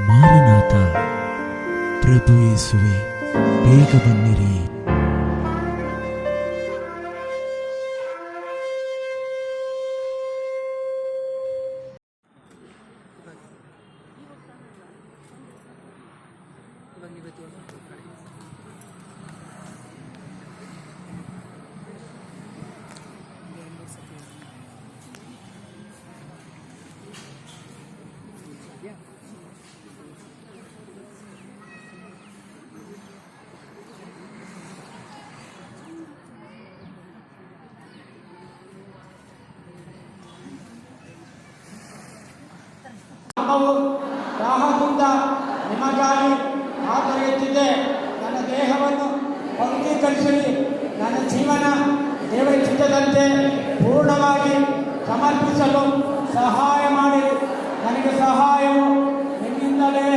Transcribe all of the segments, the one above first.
Maranatha, ಪ್ರಭು ಯೇಸುವೆ, ಬೇಗ ಬನ್ನಿರಿ. ದಾಹದಿಂದ ನಿಮಗಾಗಿ ಆತರೆಯುತ್ತಿದ್ದೆ. ನನ್ನ ದೇಹವನ್ನು ಪವಿತ್ರೀಕರಿಸಲಿ. ನನ್ನ ಜೀವನ ದೇವರ ಚಿತ್ತದಂತೆ ಪೂರ್ಣವಾಗಿ ಸಮರ್ಪಿಸಲು ಸಹಾಯ ಮಾಡಿ. ನನಗೆ ಸಹಾಯವು ನಿಮ್ಮಿಂದಲೇ.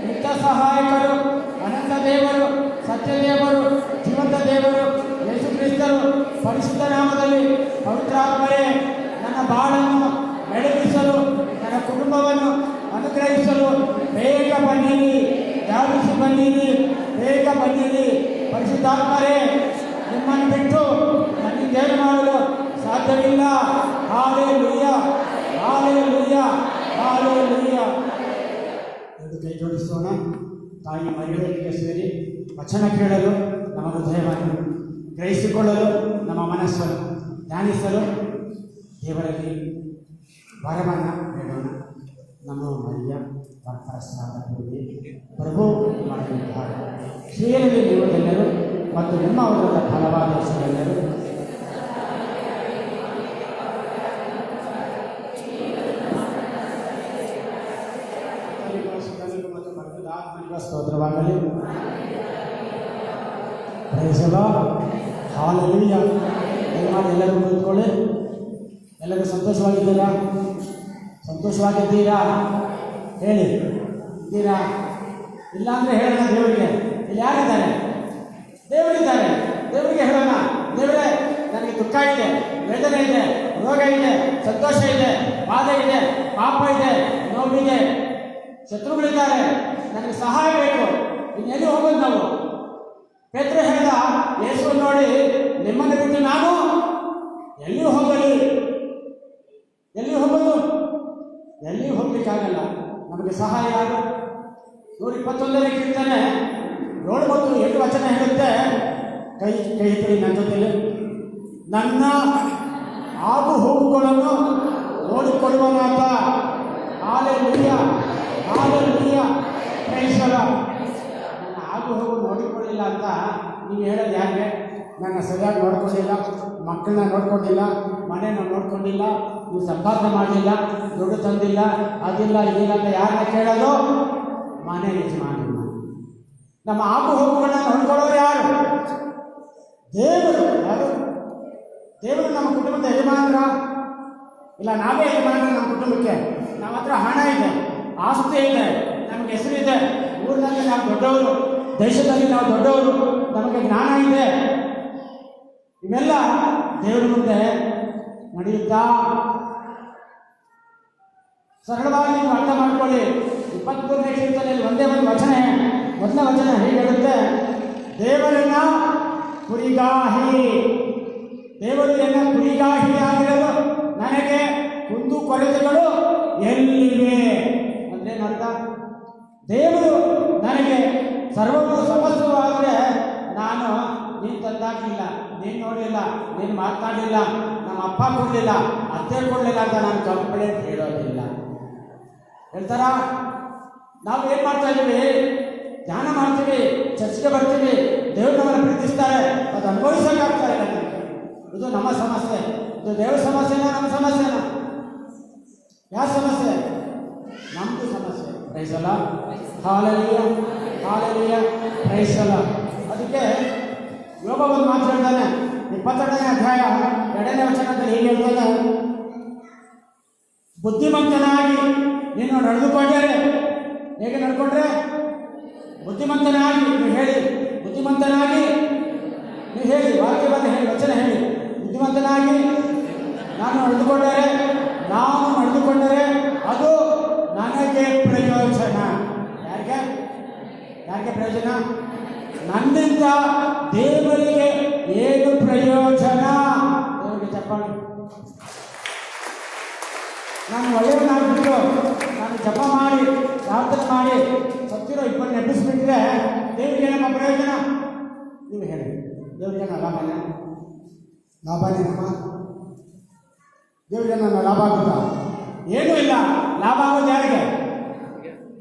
ನಿತ್ಯ ಸಹಾಯಕರು, ಅನಂತ ದೇವರು, ಸತ್ಯದೇವರು, ಜೀವಂತ ದೇವರು ಯೇಸು ಕ್ರಿಸ್ತರು ಪರಿಶುದ್ಧ ನಾಮದಲ್ಲಿ ಪವಿತ್ರಾತ್ಮರೇ, ನನ್ನ ಬಾಳನ್ನು ಬೆಳಗಿಸಲು, ನನ್ನ ಕುಟುಂಬವನ್ನು ಅನುಗ್ರಹಿಸಲು ಬೇಗ ಬನ್ನಿರಿ. ಧಾವಿಸಿ ಬನ್ನಿರಿ, ಬೇಗ ಬನ್ನಿರಿ. ಪರಿಶುದ್ಧಾತ್ಮರೇ, ನಿಮ್ಮನ್ನು ಬಿಟ್ಟು ನನ್ನಿಂದೇನು ಮಾಡಲು ಸಾಧ್ಯವಿಲ್ಲ. Hallelujah, hallelujah, hallelujah. ಎರಡು ಕೈ ಜೋಡಿಸೋಣ. ತಾಯಿ ಮರಿಗಳಿಗೆ ಸೇರಿ ವಚನ ಕೇಳಲು ನಮ್ಮ ಹೃದಯವನ್ನು ಗ್ರಹಿಸಿಕೊಳ್ಳಲು ನಮ್ಮ ಮನಸ್ಸನ್ನು ಧ್ಯಾನಿಸಲು ದೇವರಲ್ಲಿ ವರವನ್ನು ಬೇಡೋಣ. ನಮ್ಮ ಮರಿಯ ಭಕ್ತರಾದ ಪ್ರಭು ಮಾಡಿದ್ದಾರೆ. ಶ್ರೀಯಲ್ಲಿ ನೀವುದೆಲ್ಲರೂ ಮತ್ತು ನಿಮ್ಮ ಅವರ ಫಲವಾದ ಹೆಸರೆಲ್ಲರೂ ಮತ್ತು ಪರಿಶುದ್ಧಾತ್ಮನಿಗೆ ಸ್ತೋತ್ರವಾಗಲಿ. ಹಾಲೆಲೂಯ. ದಯಮಾಡಿ ಎಲ್ಲರೂ ಕೂತ್ಕೊಳ್ಳಿ. ಎಲ್ಲರೂ ಸಂತೋಷವಾಗಿದ್ದೀರಾ? ಸಂತೋಷವಾಗಿದ್ದೀರಾ? ಹೇಳಿ, ಇದ್ದೀರಾ? ಇಲ್ಲಾಂದರೆ ಹೇಳೋಣ ದೇವರಿಗೆ. ಇಲ್ಲಿ ಯಾರಿದ್ದಾರೆ? ದೇವರಿದ್ದಾರೆ. ದೇವರಿಗೆ ಹೇಳೋಣ, ದೇವರೇ, ನನಗೆ ದುಃಖ ಇದೆ, ವೇದನೆ ಇದೆ, ರೋಗ ಇದೆ, ಸಂತೋಷ ಇದೆ, ಬಾಧೆ ಇದೆ, ಪಾಪ ಇದೆ, ನೋವಿದೆ, ಶತ್ರುಗಳಿದ್ದಾರೆ, ನನಗೆ ಸಹಾಯ ಬೇಕು. ಇನ್ನೆಲ್ಲಿ ಹೋಗೋದು ನಾವು? ಪೇತ್ರ ಹೇಳಿದ, ಯೇಸು ನೋಡಿ, ನಿಮ್ಮನ್ನು ಬಿಟ್ಟು ನಾನು ಎಲ್ಲಿಯೂ ಹೋಗಲಿ. ಎಲ್ಲಿ ಹೋಗೋದು? ಎಲ್ಲಿ ಹೋಗ್ಲಿಕ್ಕಾಗಲ್ಲ. ನಮಗೆ ಸಹಾಯ ಯಾರು? 121ನೇ ಕೀರ್ತನೆ 7 ಮತ್ತು 8 ವಚನ ಹೇಳುತ್ತೆ. ಕೈ ಇಟ್ಟರೆ ನನ್ನ ಜೊತೆಲಿ, ನನ್ನ ಆಗು ಹೋಗುಗಳನ್ನು ನೋಡಿಕೊಳ್ಳುವನಾತ. Hallelujah, hallelujah, ಪ್ರೈಸಲ. ನನ್ನ ಆಗು ಹೋಗು ನೋಡಿಕೊಳ್ಳಿಲ್ಲ ಅಂತ ನೀವು ಹೇಳೋದು ಯಾಕೆ? ನನ್ನ ಸರಿಯಾಗಿ ನೋಡ್ಕೊಂಡಿಲ್ಲ, ಮಕ್ಕಳನ್ನ ನೋಡ್ಕೊಂಡಿಲ್ಲ, ಮನೆಯನ್ನು ನೋಡ್ಕೊಂಡಿಲ್ಲ, ನೀವು ಸಂಪಾದನೆ ಮಾಡಲಿಲ್ಲ, ದುಡ್ಡು ತಂದಿಲ್ಲ, ಅದಿಲ್ಲ ಇದಿಲ್ಲ ಅಂತ ಯಾರನ್ನ ಕೇಳೋದು? ಮನೆ ಯಜಮಾನ. ನಮ್ಮ ಆಗು ಹೋಗುಗಳನ್ನ ನೋಡ್ಕೊಳ್ಳೋರು ಯಾರು? ದೇವರು. ಯಾರು? ದೇವರು ನಮ್ಮ ಕುಟುಂಬದ ಯಜಮಾನರ? ಇಲ್ಲ, ನಾವೇ ಯಜಮಾನರು ನಮ್ಮ ಕುಟುಂಬಕ್ಕೆ. ನಮ್ಮ ಹತ್ರ ಹಣ ಇದೆ, ಆಸ್ತಿ ಇದೆ, ನಮಗೆ ಹೆಸರಿದೆ, ಊರಿನಲ್ಲಿ ನಾವು ದೊಡ್ಡವರು, ದೇಶದಲ್ಲಿ ನಾವು ದೊಡ್ಡವರು, ನಮಗೆ ಜ್ಞಾನ ಇದೆ. ಇವೆಲ್ಲ ದೇವರ ಮುಂದೆ ನಡೆಯುತ್ತಾ? ಸರಳವಾಗಿ ನೀವು ಅರ್ಥ ಮಾಡ್ಕೊಳ್ಳಿ. 23ನೇ ಕೀರ್ತನೆಯಲ್ಲಿ ಒಂದೇ ಒಂದು ವಚನ, ಮೊದಲ ವಚನ ಹೇಗೆ ಹೇಳುತ್ತೆ? ದೇವರನ್ನ ಕುರಿಗಾಹಿ. ದೇವರು ಎಲ್ಲ ಕುರಿಗಾಹಿ ಆಗಿರಲು ನನಗೆ ಕುಂದು ಕೊರತೆಗಳು ಎಲ್ಲಿವೆ ಅಂದ್ರೆ ಅರ್ಥ? ದೇವರು ನನಗೆ ಸರ್ವವು ಸಮಸ್ತವಾದರೆ ನಾನು ನೀನು ತಂದಾಗಲಿಲ್ಲ, ನೀನು ನೋಡಲಿಲ್ಲ, ನೀನು ಮಾತನಾಡಲಿಲ್ಲ, ನಮ್ಮ ಅಪ್ಪ ಕೊಡಲಿಲ್ಲ, ಅತ್ತೆ ಕೊಡಲಿಲ್ಲ ಅಂತ ನಾನು ಕಂಪ್ಲೇಂಟ್ ಹೇಳೋದಿಲ್ಲ. ಹೇಳ್ತಾರ? ನಾವು ಏನು ಮಾಡ್ತಾ ಇದ್ದೀವಿ? ಧ್ಯಾನ ಮಾಡ್ತೀವಿ, ಚರ್ಚೆಗೆ ಬರ್ತೀವಿ, ದೇವರು ನಮ್ಮನ್ನು ಪ್ರೀತಿಸ್ತಾರೆ, ಅದು ಅನುಭವಿಸೋಕ್ಕಾಗ್ತಾ ಇಲ್ಲ. ಇದು ನಮ್ಮ ಸಮಸ್ಯೆ. ಇದು ದೇವರ ಸಮಸ್ಯೆನ ನಮ್ಮ ಸಮಸ್ಯೆನ? ಯಾವ ಸಮಸ್ಯೆ? ನಮ್ಮದು ಸಮಸ್ಯೆ. ಪ್ರೈಸಲ, ಹಾಲೆಲೂಯ, ಹಾಲೆಲೂಯ, ಪ್ರೈಸಲ. ಅದಕ್ಕೆ ಯೋಗ ಒಂದು ಮಾತು ಹೇಳ್ತಾನೆ, 22ನೇ ಅಧ್ಯಾಯ 2ನೇ ವಚನದಲ್ಲಿ ಹೀಗೆ ಹೇಳ್ತಾನೆ, ಬುದ್ಧಿಮಂತನಾಗಿ ನೀನು ನಡೆದುಕೊಂಡರೆ. ಹೇಗೆ ನಡ್ಕೊಂಡ್ರೆ? ಬುದ್ಧಿಮಂತನಾಗಿ. ನೀವು ಹೇಳಿ, ಬುದ್ಧಿಮಂತನಾಗಿ ನೀವು ಹೇಳಿ, ವಾಕ್ಯವನ್ನು ಹೇಳಿ, ವಚನ ಹೇಳಿ. ಬುದ್ಧಿಮಂತನಾಗಿ ನಾನು ನಡೆದುಕೊಂಡರೆ ಅದು ನನಗೆ ಪ್ರಯೋಜನ. ಯಾಕೆ ಪ್ರಯೋಜನ? ನನ್ನಿಂದ ದೇವರಿಗೆ ಏನು ಪ್ರಯೋಜನ? ದೇವರಿಗೆ ಚಪ್ಪಾಳೆ. ನಾನು ಒಳ್ಳೆಯವನಾಗ್ಬಿಟ್ಟು ನಾನು ಜಪ ಮಾಡಿ ಪ್ರಾರ್ಥನೆ ಮಾಡಿ ಸತ್ತಿರೋ 20 ನೆನಪಿಸ್ಬಿಟ್ರೆ ದೇವರಿಗೆ ನಮ್ಮ ಪ್ರಯೋಜನ? ನೀವು ಹೇಳಿ, ದೇವರಿಗೆ ಲಾಭನ? ಲಾಭನೇನಮ್ಮ? ದೇವರಿಗೆ ನನ್ನ ಲಾಭ ಆಗುತ್ತಾ? ಏನೂ ಇಲ್ಲ. ಲಾಭ ಆಗೋದು ಯಾರಿಗೆ?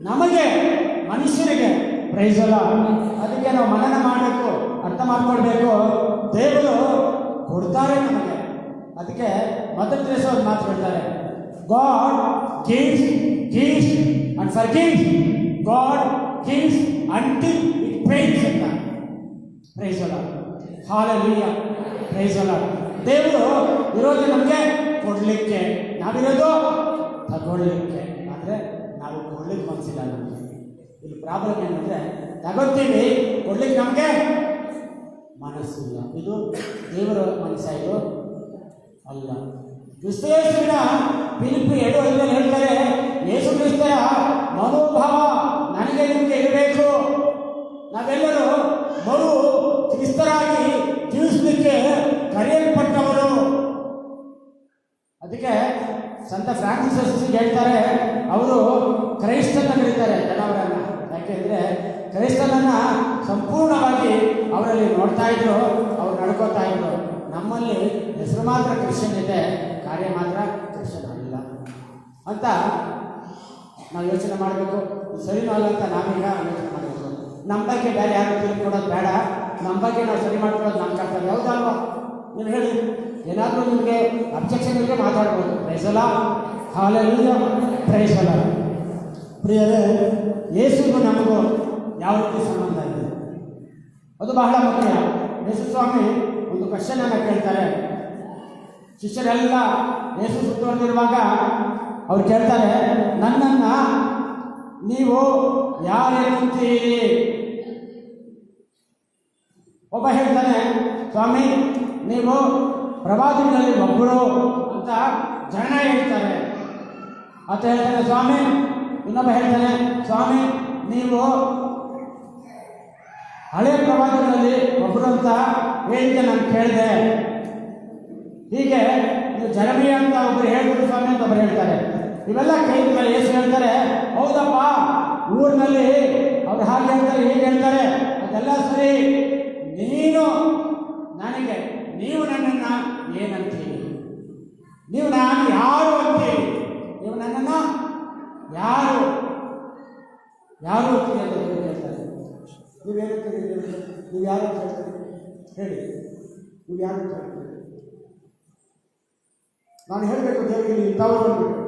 ನಮಗೆ, ಮನುಷ್ಯರಿಗೆ. ಪ್ರೈಸ್ ಅಲ್ಲ. ಅದಕ್ಕೆ ನಾವು ಮನನ ಮಾಡಬೇಕು, ಅರ್ಥ ಮಾಡ್ಕೊಳ್ಬೇಕು. ದೇವರು ಕೊಡ್ತಾರೆ ನಮಗೆ. ಅದಕ್ಕೆ ಮದರ್ ತೆರೇಸಾ ಒಂದು ಮಾತು ಹೇಳ್ತಾರೆ, God gives and forgives. God gives until it pays ಅಂತ. ಪ್ರೈಸ್ ಅಲ್ಲ. ಹಾಲೆಲೂಯಾ. ಪ್ರೈಸ್ ಅಲ್ಲ. ದೇವರು ಇರೋದು ನಮಗೆ ಕೊಡಲಿಕ್ಕೆ, ನಾವಿರೋದು ತಗೊಳ್ಳಿಕ್ಕೆ. ಆದರೆ ನಾವು ಕೊಡ್ಲಿಕ್ಕೆ ಮನಸ್ಸಿಲ್ಲ ನಮಗೆ. ಇಲ್ಲಿ ಪ್ರಾಬ್ಲಮ್ ಏನಂದರೆ ತಗೋತೀವಿ, ಕೊಡ್ಲಿಕ್ಕೆ ನಮಗೆ ಮನಸ್ಸಿಲ್ಲ. ಇದು ದೇವರ ಮನಸ್ಸ? ಇದು ಅಲ್ಲ. ಕ್ರಿಸ್ತೇಸುವಿನ ಫಿಲಿಪ್ಪಿ 2:5 ಹೇಳ್ತಾರೆ, ಯೇಸು ಕ್ರಿಸ್ತರ ಮನೋಭಾವ ನನಗೆ ನಿಮಗೆ ಇರಬೇಕು. ನಾವೆಲ್ಲರೂ ಮರು ಕ್ರಿಸ್ತರಾಗಿ ಜೀವಿಸಲಿಕ್ಕೆ ಕರೆಯಲ್ಪಟ್ಟವರು. ಅದಕ್ಕೆ ಸಂತ ಫ್ರಾನ್ಸಿಸ್ ಅಸಿಸಿ ಹೇಳ್ತಾರೆ, ಅವರು ಕ್ರೈಸ್ತನ ಕರೀತಾರೆ ಜನವರನ್ನು. ಯಾಕೆಂದರೆ ಕ್ರೈಸ್ತನನ್ನು ಸಂಪೂರ್ಣವಾಗಿ ಅವರಲ್ಲಿ ನೋಡ್ತಾ ಇದ್ರು, ಅವ್ರು ನಡ್ಕೋತಾ ಇದ್ರು. ನಮ್ಮಲ್ಲಿ ಹೆಸರು ಮಾತ್ರ ಕ್ರಿಶ್ಚಿಯನ್ ಇದೆ, ಕಾರ್ಯ ಮಾತ್ರ ಕ್ರಿಶ್ಚಿಯನ್ ಅಲ್ಲ ಅಂತ ನಾವು ಯೋಚನೆ ಮಾಡಬೇಕು. ಸರಿನೂ ಅಲ್ಲ ಅಂತ ನಾವೀಗ ಯೋಚನೆ ಮಾಡಬೇಕು. ನಮ್ಮ ಬಗ್ಗೆ ಬೇರೆ ಯಾರು ತಿಳ್ಕೊಡೋದು ಬೇಡ, ನಮ್ಮ ಬಗ್ಗೆ ನಾವು ಸರಿ ಮಾಡ್ಕೊಳ್ಳೋದು ನಮ್ಮ ಕರ್ತವ್ಯ. ಹೌದಲ್ವಾ? ನೀವು ಹೇಳಿ, ಏನಾದರೂ ನಿಮಗೆ ಅಬ್ಜೆಕ್ಷನ್ ಇದ್ರೆ ಮಾತಾಡ್ಬೋದು. ಪ್ರೈಸ್ ಅಲ್ಲ. ಹಾಲೆಲೂಯಾ. ಪ್ರೈಸ್ ಅಲ್ಲ. ಪ್ರಿಯರೇ, ಯೇಸುಗೂ ನಮಗೂ ಯಾವ ರೀತಿ ಸಂಬಂಧ ಇದೆ ಅದು ಬಹಳ ಮುಖ್ಯ. ಯೇಸು ಸ್ವಾಮಿ ಒಂದು ಕ್ವಶನ್ ಅನ್ನು ಕೇಳ್ತಾರೆ. ಶಿಷ್ಯರೆಲ್ಲ ಯೇಸು ಸುತ್ತುವರೆದಿರುವಾಗ ಅವ್ರು ಕೇಳ್ತಾರೆ, ನನ್ನನ್ನು ನೀವು ಯಾರೇನುತ್ತೀರಿ? ಒಬ್ಬ ಹೇಳ್ತಾನೆ, ಸ್ವಾಮಿ ನೀವು ಪ್ರವಾದಿಗಳಲ್ಲಿ ಒಬ್ಬರು ಅಂತ ಜನ ಹೇಳ್ತಾರೆ ಅಂತ ಹೇಳ್ತಾನೆ ಸ್ವಾಮಿ. ಇನ್ನೊಬ್ಬ ಹೇಳ್ತಾನೆ, ಸ್ವಾಮಿ ನೀವು ಹಳೆಯ ಪ್ರವಾದಿಗಳಲ್ಲಿ ಒಬ್ಬರು ಅಂತ ಹೇಳಿಕೆ ನಾನು ಕೇಳಿದೆ. ಹೀಗೆ ನೀವು ಜರಮಿಯ ಅಂತ ಒಬ್ಬರು ಹೇಳಿದ್ರು ಸ್ವಾಮಿ ಅಂತ ಒಬ್ಬರು ಹೇಳ್ತಾರೆ. ಇವೆಲ್ಲ ಕೇಳಿದ ಮೇಲೆ ಯೇಸು ಹೇಳ್ತಾರೆ, ಹೌದಪ್ಪ, ಊರಿನಲ್ಲಿ ಅವ್ರು ಹಾಗೆ ಹೇಳ್ತಾರೆ, ಹೀಗೆ ಹೇಳ್ತಾರೆ, ಅದೆಲ್ಲ ಸರಿ. ನೀವು ನನ್ನನ್ನು ಏನಂತೀರಿ? ನೀವು ನಾನು ಯಾರು ಅಂತೀರಿ? ನೀವು ನನ್ನನ್ನು ಯಾರು ಅಂತೀರಿ ಅಂತ ಹೇಳ್ತಾರೆ. ನೀವೇನಂತೀರಿ? ನೀವು ಯಾರು ಅಂತ ಹೇಳ್ತೀರಿ? ಹೇಳಿ, ನೀವು ಯಾರು ಅಂತ ಹೇಳ್ತೀರಿ? ನಾನು ಹೇಳಬೇಕು ದೇವರಿಗೆ ಇಂಥವರು ಅಂದ್ಬಿಟ್ಟು.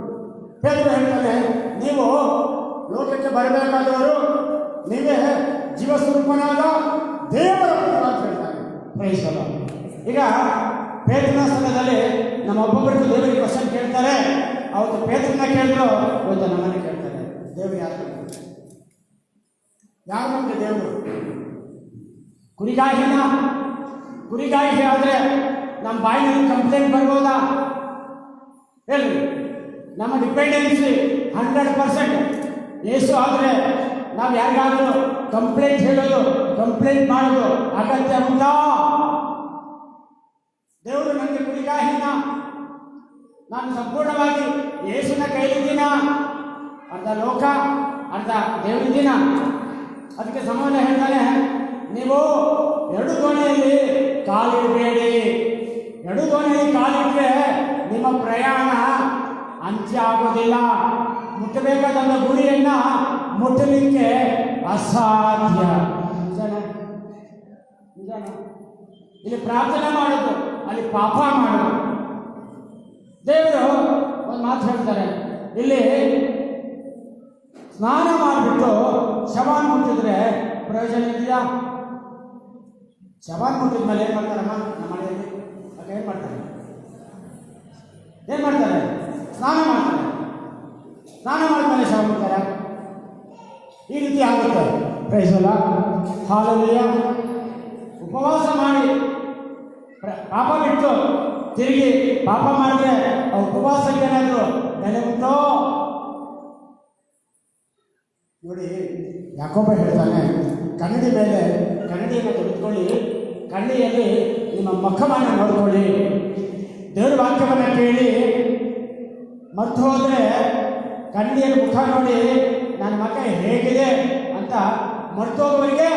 ಪೇತ್ರನು ಹೇಳ್ತಾನೆ, ನೀವು ಲೋಕಕ್ಕೆ ಬರಬೇಕಾದವರು, ನೀವೇ ಜೀವಸ್ವರೂಪನಾದ ದೇವರ ಪುತ್ರ ಅಂತ ಹೇಳ್ತಾನೆ. ಪ್ರೈಸ್ ಅಲ್ಲ. ಈಗ ಪೇತ್ರನ ಸ್ಥಳದಲ್ಲಿ ನಮ್ಮ ಒಬ್ಬೊಬ್ಬರಿಗೂ ದೇವರಿಗೆ ಕ್ವಶನ್ ಕೇಳ್ತಾರೆ. ಅವತ್ತು ಪೇತ್ರನ ಕೇಳಿದ್ರು, ಇವತ್ತು ನಮ್ಮನ್ನು ಕೇಳ್ತಾರೆ. ದೇವರು ಯಾರು ನಮಗೆ ದೇವರು? ಕುರಿಗಾಯಿಗೆ ಆದರೆ ನಮ್ಮ ಬಾಯಿನಲ್ಲಿ ಕಂಪ್ಲೇಂಟ್ ಬರ್ಬೋದಾ? ಹೇಳಿ. ನಮ್ಮ ಡಿಪೆಂಡೆನ್ಸಿ 100%. ಯೇಸು ಆದರೆ ನಾವು ಯಾರಿಗಾದರೂ ಕಂಪ್ಲೇಂಟ್ ಹೇಳೋದು, ಕಂಪ್ಲೇಂಟ್ ಮಾಡೋದು ಅಗತ್ಯ ಉಂಟಾ? ದೇವರು ನನಗೆ ಕುರಿಗಾಹಿನ, ನಾನು ಸಂಪೂರ್ಣವಾಗಿ ಯೇಸುನ ಕೈಲಿದ್ದೀನ? ಅರ್ಧ ಲೋಕ ಅರ್ಧ ದೇವರಿದ್ದೀನ. ಅದಕ್ಕೆ ಸಮಾನ ಹೇಳ್ತಾನೆ, ನೀವು ಎರಡು ದೋಣಿಯಲ್ಲಿ ಕಾಲಿಡಬೇಡಿ. ಎರಡು ದೋಣಿಯಲ್ಲಿ ಕಾಲಿಟ್ಟರೆ ನಿಮ್ಮ ಪ್ರಯಾಣ ಅಂತ್ಯ ಆಗೋದಿಲ್ಲ. ಮುಟ್ಟಬೇಕಾದ ಗುರಿಯನ್ನು ಮುಟ್ಟಲಿಕ್ಕೆ ಅಸಾಧ್ಯ. ನಿಜಾನ? ಇಲ್ಲಿ ಪ್ರಾರ್ಥನೆ ಮಾಡೋದು, ಅಲ್ಲಿ ಪಾಪ ಮಾಡೋದು. ದೇವರು ಒಂದು ಮಾತು ಹೇಳ್ತಾರೆ, ಇಲ್ಲಿ ಸ್ನಾನ ಮಾಡಿಬಿಟ್ಟು ಶವಾನ್ ಮುಟ್ಟಿದ್ರೆ ಪ್ರಯೋಜನ ಇದೆಯಾ? ಶವಾನ್ ಮುಟ್ಟಿದ ಮೇಲೆ ಏನು ಮಾಡ್ತಾರಮ್ಮ ನಮ್ಮ ಮನೆಯಲ್ಲಿ? ಆಗ ಏನು ಮಾಡ್ತಾರೆ? ಸ್ನಾನ ಮಾಡ್ತಾರೆ. ಸ್ನಾನ ಮಾಡಿದ್ಮೇಲೆ ಶವ ಮುಟ್ತಾರೆ. ಈ ರೀತಿ ಆಗುತ್ತೆ. ಪ್ರೈಸ್ ಅಲ್ಲ. ಹಾಲೆಲೂಯಾ. ಉಪವಾಸ ಮಾಡಿ ಪಾಪ ಬಿಟ್ಟು ತಿರುಗಿ ಪಾಪ ಮಾಡಿದ್ರೆ ಆ ಉಪವಾಸಕ್ಕೆ ಏನಾದರೂ ಬೆಲೆ ಉಂಟೋ? ನೋಡಿ, ಯಾಕೋಬ ಹೇಳ್ತಾನೆ, ಕನ್ನಡಿ ಮೇಲೆ ಕನ್ನಡಿಯನ್ನು ತೆಗೆದುಕೊಳ್ಳಿ, ಕಣ್ಣಿಯಲ್ಲಿ ನಿಮ್ಮ ಮುಖವನ್ನು ನೋಡಿಕೊಳ್ಳಿ. ದೇವ್ರ ವಾಕ್ಯವನ್ನು ಕೇಳಿ ಮರ್ತು ಹೋದರೆ ಕನ್ನಡಿಯಲ್ಲಿ ಮುಖ ನೋಡಿ ನನ್ನ ಮಗ ಹೇಗಿದೆ ಅಂತ ಮರ್ತೋಗುವವರಿಗೆ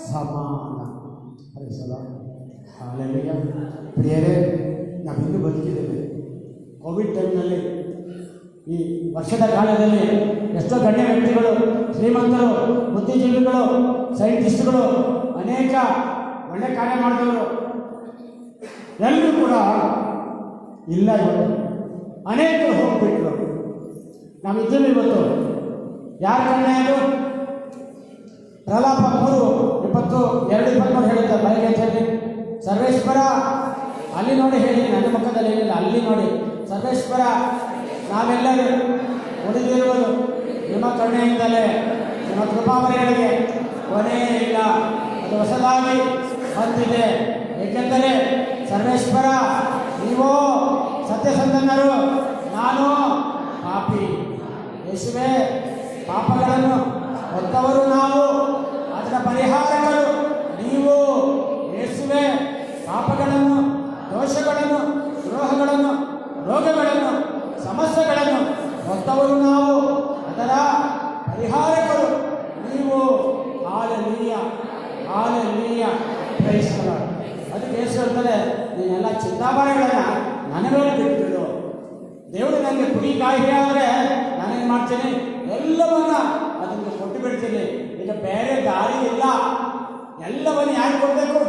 ಸಮಾನ. ಹಾಲೆಲೂಯಾ. ಪ್ರಿಯರೇ, ನಾವಿನ್ನೂ ಬದುಕಿದ್ದೇವೆ. ಕೋವಿಡ್ ಟೈಮ್ನಲ್ಲಿ, ಈ ವರ್ಷದ ಕಾಲದಲ್ಲಿ ಎಷ್ಟೋ ಗಣ್ಯ ವ್ಯಕ್ತಿಗಳು, ಶ್ರೀಮಂತರು, ಬುದ್ಧಿಜೀವಿಗಳು, ಸೈಂಟಿಸ್ಟ್ಗಳು, ಅನೇಕ ಒಳ್ಳೆ ಕಾರ್ಯ ಮಾಡಿದವರು ಎಲ್ಲರೂ ಕೂಡ ಇಲ್ಲ. ಇವತ್ತು ಅನೇಕರು ಹೋಗ್ಬಿಟ್ರು. ನಾವಿದ್ದೀವಿ ಇವತ್ತು. ಯಾರ ಕಣ್ಣೆ ಅದು? ಪ್ರಲಾಪ 3:22 ಹೇಳುತ್ತೆ ಬೆಳಗ್ಗೆ ಅಂತ ಹೇಳಿ. ಸರ್ವೇಶ್ವರ ಅಲ್ಲಿ ನೋಡಿ ಹೇಳಿ, ನನ್ನ ಮುಖದಲ್ಲಿ ಏನಿಲ್ಲ, ಅಲ್ಲಿ ನೋಡಿ. ಸರ್ವೇಶ್ವರ, ನಾವೆಲ್ಲರೂ ಉಳಿದಿರುವುದು ನಿಮ್ಮ ಕರುಣೆಯಿಂದಲೇ, ನಿಮ್ಮ ಕೃಪಾವರೆಗಳಿಗೆ ಕೊನೆಯೇ ಇಲ್ಲ. ಅದು ಹೊಸದಾಗಿ ಬಂದಿದೆ. ಏಕೆಂದರೆ ಸರ್ವೇಶ್ವರ, ನೀವು ಸತ್ಯಸಂಧನರು, ನಾನು ಪಾಪಿ. ಯೇಸುವೇ, ಪಾಪಗಳನ್ನು ಹೊತ್ತವರು ನಾವು, ಅದರ ಪರಿಹಾರಗಳು ನೀವು. ಯೇಸುವೇ, ಪಾಪಗಳನ್ನು, ದೋಷಗಳನ್ನು, ದ್ರೋಹಗಳನ್ನು, ರೋಗಗಳನ್ನು, ಸಮಸ್ಯೆಗಳನ್ನು ಹೊತ್ತವರು ನಾವು, ಅದರ ಪರಿಹಾರಗಳು ನೀವು. Hallelujah, hallelujah, praise the Lord. ಅದಕ್ಕೆ ಯೇಸು ಹೇಳ್ತಾರೆ, ನೀನೆಲ್ಲ ಚಿಂತಾಭಾರಗಳನ್ನು ನನ್ನ ಮೇಲೆ ಬಿಟ್ಬಿಡು. ದೇವರು ನನಗೆ ಕುಡಿ ಕಾಯಿಲೆ ಆದರೆ ನಾನೇನು ಮಾಡ್ತೀನಿ? ಎಲ್ಲವನ್ನ ಅದನ್ನು ಕೊಟ್ಟು ಬಿಡ್ತೀನಿ. ಈಗ ಬೇರೆ ದಾರಿ ಇಲ್ಲ. ಎಲ್ಲವನ್ನು ಯಾರು ಕೊಡಬೇಕು?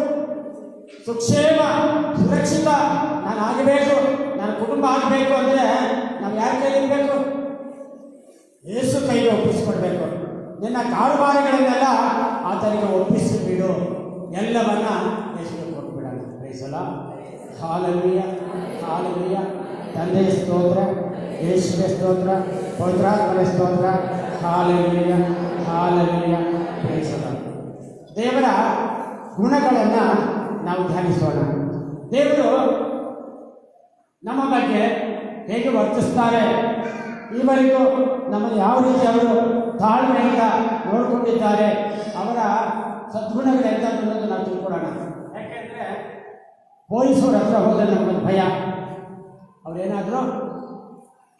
ಸುಕ್ಷೇಮ, ಸುರಕ್ಷಿತ ನಾನು ಆಗಬೇಕು, ನನ್ನ ಕುಟುಂಬ ಆಗಬೇಕು ಅಂದರೆ ನಾವು ಯಾರ ಕೈಲಿರಬೇಕು? ಯೇಸು ಕೈಗೆ ಒಪ್ಪಿಸಿಕೊಡ್ಬೇಕು. ನಿನ್ನ ಕಾರುಬಾರುಗಳನ್ನೆಲ್ಲ ಆತನಿಗೆ ಒಪ್ಪಿಸಿಬಿಡು. ಎಲ್ಲವನ್ನ ಯೇಸುಗೆ ಕೊಟ್ಬಿಡೋಣ. ಪ್ರೈಸಲ್ಲ. Hallelujah, hallelujah. ತಂದೆಯ ಸ್ತೋತ್ರ, ಯೇಸುವಿನ ಸ್ತೋತ್ರ, ಪವಿತ್ರಾತ್ಮನ ಸ್ತೋತ್ರ. Hallelujah, hallelujah, praise Lord. ದೇವರ ಗುಣಗಳನ್ನು ನಾವು ಧ್ಯಾನಿಸೋಣ. ದೇವರು ನಮ್ಮ ಬಗ್ಗೆ ಹೇಗೆ ವರ್ತಿಸ್ತಾರೆ, ಈವರೆಗೂ ನಮ್ಮನ್ನು ಯಾವ ರೀತಿ ಅವರು ತಾಳ್ಮೆಯಿಂದ ನೋಡಿಕೊಂಡಿದ್ದಾರೆ, ಅವರ ಸದ್ಗುಣಗಳು ಎಂಥದ್ದು ನಾವು ತಿಳ್ಕೊಳ್ಳೋಣ. ಯಾಕೆಂದರೆ ಪೊಲೀಸವ್ರ ಹತ್ರ ಹೋದರೆ ನಮಗೊಂದು ಭಯ. ಅವರೇನಾದರೂ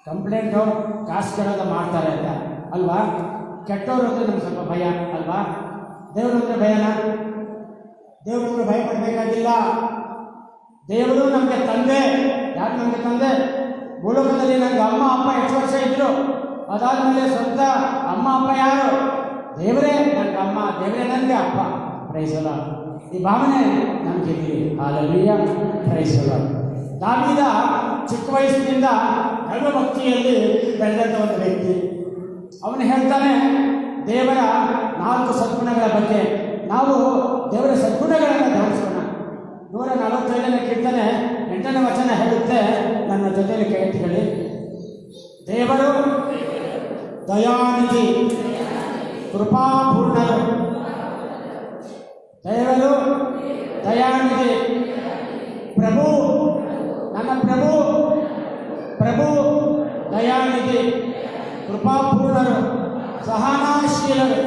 ಕಂಪ್ಲೇಂಟು, ಕಾಸು ಕೇಳೋದು ಮಾಡ್ತಾರೆ ಅಂತ ಅಲ್ವಾ? ಕೆಟ್ಟವರು ಅಂದರೆ ನಮ್ಗೆ ಸ್ವಲ್ಪ ಭಯ ಅಲ್ವಾ? ದೇವರು ಅಂದರೆ ಭಯನಾ? ದೇವರನ್ನು ಭಯ ಪಡಬೇಕಾಗಿಲ್ಲ. ದೇವರು ನಮಗೆ ತಂದೆ. ಯಾರು ನಮಗೆ ತಂದೆ? ಭೂಲೋಕದಲ್ಲಿ ನನಗೆ ಅಮ್ಮ ಅಪ್ಪ ಎಷ್ಟು ವರ್ಷ ಇದ್ರು, ಅದಾದಮೇಲೆ ಸ್ವಂತ ಅಮ್ಮ ಅಪ್ಪ ಯಾರು? ದೇವರೇ ನನಗೆ ಅಮ್ಮ, ದೇವರೇ ನನಗೆ ಅಪ್ಪ. Praise the Lord. ಈ ಭಾವನೆ ನಮಗಿರಲಿ. Hallelujah, praise the Lord. ದಾವೀದ ಚಿಕ್ಕ ವಯಸ್ಸಿನಿಂದ ದೈವಭಕ್ತಿಯಲ್ಲಿ ಬೆಳೆದಂಥ ಒಂದು ವ್ಯಕ್ತಿ. ಅವನು ಹೇಳ್ತಾನೆ ದೇವರ 4 ಸದ್ಗುಣಗಳ ಬಗ್ಗೆ. ನಾವು ದೇವರ ಸದ್ಗುಣಗಳನ್ನು ಧ್ಯಾನಿಸೋಣ. 145ನೇ ಕೀರ್ತನೆ 8ನೇ ವಚನ ಹೇಳುತ್ತೆ, ನನ್ನ ಜೊತೆಯಲ್ಲಿ ಕೈ ಎತ್ತಿಕೊಳ್ಳಿ. ದೇವರು ದಯಾನಿಧಿ, ಕೃಪಾಪೂರ್ಣರು. ದೇವರು ದಯಾನಿಧಿ, ಪ್ರಭು, ನನ್ನ ಪ್ರಭು, ಪ್ರಭು ದಯಾನಿಧಿ, ಕೃಪಾಪೂರ್ಣರು, ಸಹನಾಶೀಲರು,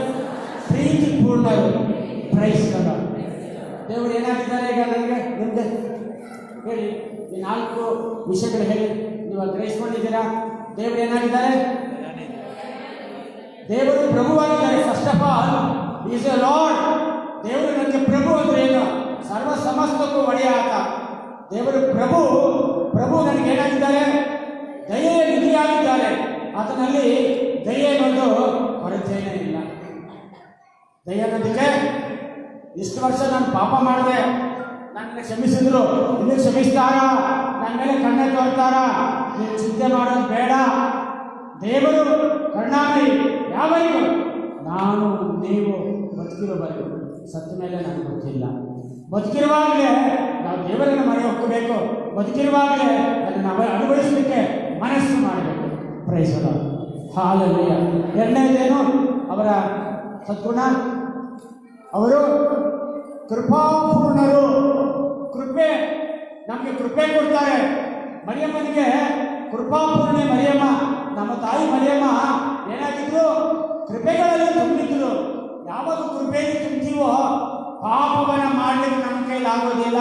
ಪ್ರೀತಿಪೂರ್ಣರು. Praise the Lord. ದೇವರು ಏನಾಗಿದ್ದಾರೆ ಈಗ ನನಗೆ ನಿಮಗೆ ಹೇಳಿ. ಈ 4 ವಿಷಯಗಳು ಹೇಳಿ ನೀವು ಗ್ರಹಿಸ್ಕೊಂಡಿದ್ದೀರಾ? ದೇವರು ಏನಾಗಿದ್ದಾರೆ? ದೇವರು ಪ್ರಭುವಾಗಿದ್ದಾರೆ. First of all is a Lord. ದೇವರು ನನಗೆ ಪ್ರಭು ಅಂದ್ರೆ ಏನು? ಸರ್ವ ಸಮಸ್ತಕ್ಕೂ ಒಡೆಯ ಆತ. ದೇವರು ಪ್ರಭು. ಪ್ರಭು ನನಗೆ ಏನಾಗಿದ್ದಾರೆ? ದಯೆಯ ನಿಧಿಯಾಗಿದ್ದಾರೆ. ಆತನಲ್ಲಿ ದಯೆ ಅನ್ನೋದು ಕೊರತೆಯೇ ಇಲ್ಲ. ದಯೆ ಅನ್ನೋದಕ್ಕೆ ಇಷ್ಟು ವರ್ಷ ನಾನು ಪಾಪ ಮಾಡಿದೆ, ನನ್ನನ್ನು ಕ್ಷಮಿಸಿದ್ರು, ಇನ್ನೂ ಕ್ಷಮಿಸ್ತಾರ, ನನ್ನ ಮೇಲೆ ಕಣ್ಣೆ ತೋರ್ತಾರ, ನೀವು ಚಿಂತೆ ಮಾಡೋದು ಬೇಡ. ದೇವರು ಕರುಣಾಮಯಿ. ಯಾವರಿಗೂ? ನಾನು ನೀವು ಬದುಕಿರೋವರೆಗೂ. ಸತ್ತ ಮೇಲೆ ನನಗೆ ಗೊತ್ತಿಲ್ಲ. ಬದುಕಿರುವಾಗಲೇ ನಾವು ದೇವರನ್ನು ಮನೆ ಹೋಗಬೇಕು. ಬದುಕಿರುವಾಗಲೇ ಅದನ್ನು ನಾವು ಅನುಭವಿಸಲಿಕ್ಕೆ ಮನಸ್ಸು ಮಾಡಬೇಕು. Praise the Lord. ಹಾಲೆಲೂಯಾ. ಎರಡನೇದೇನು ಅವರ ಸದ್ಗುಣ? ಅವರು ಕೃಪಾಪೂರ್ಣರು. ಕೃಪೆ, ನಮಗೆ ಕೃಪೆ ಕೊಡ್ತಾರೆ. ಮರಿಯಮ್ಮನಿಗೆ ಕೃಪಾಪೂರ್ಣೆ ಮರಿಯಮ್ಮ, ನಮ್ಮ ತಾಯಿ ಮರಿಯಮ್ಮ ಏನಾಗಿದ್ರು? ಕೃಪೆಗಳಲ್ಲಿ ತುಂಬಿದ್ರು. ಯಾವಾಗ ಕೃಪೆಯಲ್ಲಿ ತುಂಬ್ತೀವೋ ಪಾಪವನ್ನ ಮಾಡಲಿಕ್ಕೆ ನಮ್ಮ ಕೈಲಾಗೋದಿಲ್ಲ.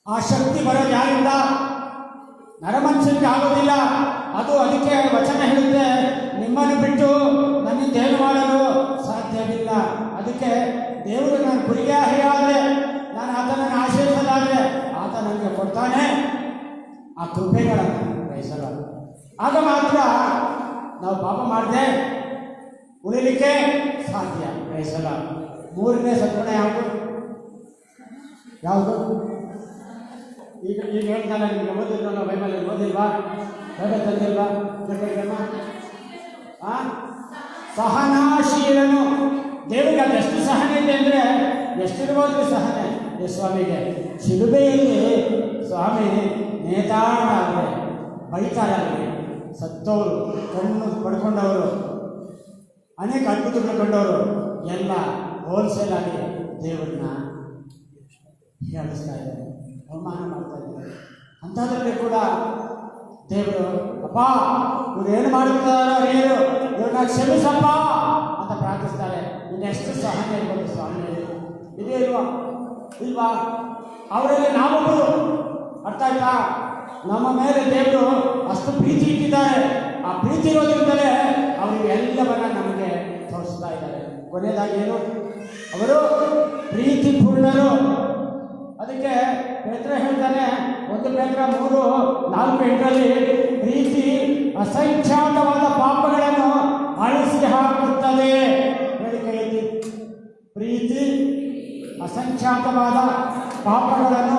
ಆ ಶಕ್ತಿ ಬರೋದು ಯಾರಿಂದ? ನರಮನುಷ್ಯನಿಗೆ ಆಗೋದಿಲ್ಲ. ಅದು ಅದಕ್ಕೆ ವಚನ ಹೇಳುತ್ತೆ, ನಿಮ್ಮನ್ನು ಬಿಟ್ಟು ನನ್ನಿಂದ ಏನು ಮಾಡಲು ಸಾಧ್ಯವಿಲ್ಲ. ಅದಕ್ಕೆ ದೇವರು ನಾನು ಕುರಿಗಾಹಿಯಾದರೆ, ನಾನು ಆತನನ್ನು ಆಶ್ರಯಿಸಲಾದರೆ ಆತ ನನಗೆ ಕೊಡ್ತಾನೆ ಆ ಕೃಪೆಗಳನ್ನು ಬಯಸಲ್ಲ. ಆಗ ಮಾತ್ರ ನಾವು ಪಾಪ ಮಾಡದೆ ಉಳಿಲಿಕ್ಕೆ ಸಾಧ್ಯ. ಬಯಸಲ್ಲ. ಮೂರನೇ ಸದ್ಗುಣ ಯಾವುದು? ಯಾವುದು? ಈಗ ಈಗ ಹೇಳ್ತಾನೆ, ನಿಮಗೆ ಓದಿಲ್ವಲ್ಲ ಬೈಬಲಲ್ಲಿ? ಓದಿಲ್ವಾ? ಬೈಬಲ್ ತಂದಿಲ್ವಾ? ಸಹನಾಶೀಲನು. ದೇವರಿಗೆ ಅದೆಷ್ಟು ಸಹನೆ ಇದೆ ಅಂದರೆ, ಎಷ್ಟಿರ್ಬೋದು ಸಹನೆ ಈ ಸ್ವಾಮಿಗೆ. ಶಿಲುಬೆಯಲ್ಲಿ ಸ್ವಾಮಿ ನೇತಾಡಾಗಲಿ, ಬೈತಾರಾಗಲಿ, ಸತ್ತವರು, ಕಣ್ಣು ಪಡ್ಕೊಂಡವರು, ಅನೇಕ ಅದ್ಭುತಗಳು ಕಂಡವರು ಎಲ್ಲ ಹೋಲ್ಸೇಲ್ ಆಗಿ ದೇವರನ್ನ ಹೇಳಿಸ್ತಾ ಇದ್ದಾರೆ, ಅವಮಾನ ಮಾಡ್ತಾ ಇದ್ದಾರೆ. ಅಂಥದ್ರಲ್ಲಿ ಕೂಡ ದೇವರು, ಅಪ್ಪ ಇವ್ರು ಏನು ಮಾಡುತ್ತಾರೋ ಏನು, ಇವ್ರನ್ನ ಕ್ಷಮಿಸಪ್ಪ ಅಂತ ಪ್ರಾರ್ಥಿಸ್ತಾರೆ. ಇನ್ನೆಷ್ಟು ಸಹನೆ ಇರ್ಬೋದು ಸ್ವಾಮಿ? ಇದೇ ಇಲ್ವಾ? ಅವರಲ್ಲಿ ನಾವೊಬ್ಬರು. ಅರ್ಥ ಆಯ್ತಾ? ನಮ್ಮ ಮೇಲೆ ದೇವರು ಅಷ್ಟು ಪ್ರೀತಿ ಇಟ್ಟಿದ್ದಾರೆ. ಆ ಪ್ರೀತಿ ಇರೋದ್ರಿಂದಲೇ ಅವರಿಗೆ ಎಲ್ಲವನ್ನ ನಮಗೆ ತೋರಿಸ್ತಾ ಇದ್ದಾರೆ. ಕೊನೆಯದಾಗಿ ಏನು? ಅವರು ಪ್ರೀತಿ ಪೂರ್ಣರು. ಅದಕ್ಕೆ ಪೇತ್ರ ಹೇಳ್ತಾನೆ, 1 ಪೇತ್ರ 3:4-8 ಪ್ರೀತಿ ಅಸಂಖ್ಯಾತವಾದ ಪಾಪಗಳನ್ನು ಅಳಿಸಿ ಹಾಕುತ್ತದೆ. ಹೇಳಿಕೆ ಪ್ರೀತಿ ಅಸಂಖ್ಯಾತವಾದ ಪಾಪಗಳನ್ನು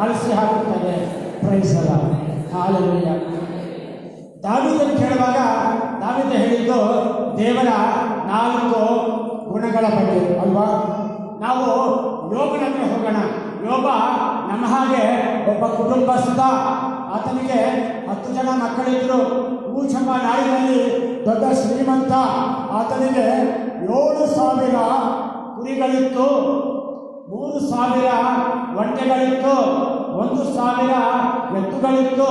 ಅಳಿಸಿ ಹಾಕುತ್ತದೆ. Praise the Lord. ಹಲ್ಲೆಲೂಯಾ. ದಾವೀದನು ಕೇಳುವಾಗ ದಾವೀದ ಹೇಳಿದ್ದು ದೇವರ 4 ಗುಣಗಳ ಬಗ್ಗೆ ಅಲ್ವಾ? ನಾವು ಯೋಬನ ಹತ್ರ ಹೋಗೋಣ. ಯೋಬ ನಮ್ಮ ಹಾಗೆ ಒಬ್ಬ ಕುಟುಂಬಸ್ಥ. ಆತನಿಗೆ 10 ಜನ ಮಕ್ಕಳಿದ್ರು. ಊಚಂಬ ನಾಡಿನಲ್ಲಿ ದೊಡ್ಡ ಶ್ರೀಮಂತ. ಆತನಿಗೆ 7,000 ಕುರಿಗಳಿತ್ತು, 3,000 ಒಂಟೆಗಳಿತ್ತು, 1,000 ಎತ್ತುಗಳಿತ್ತು,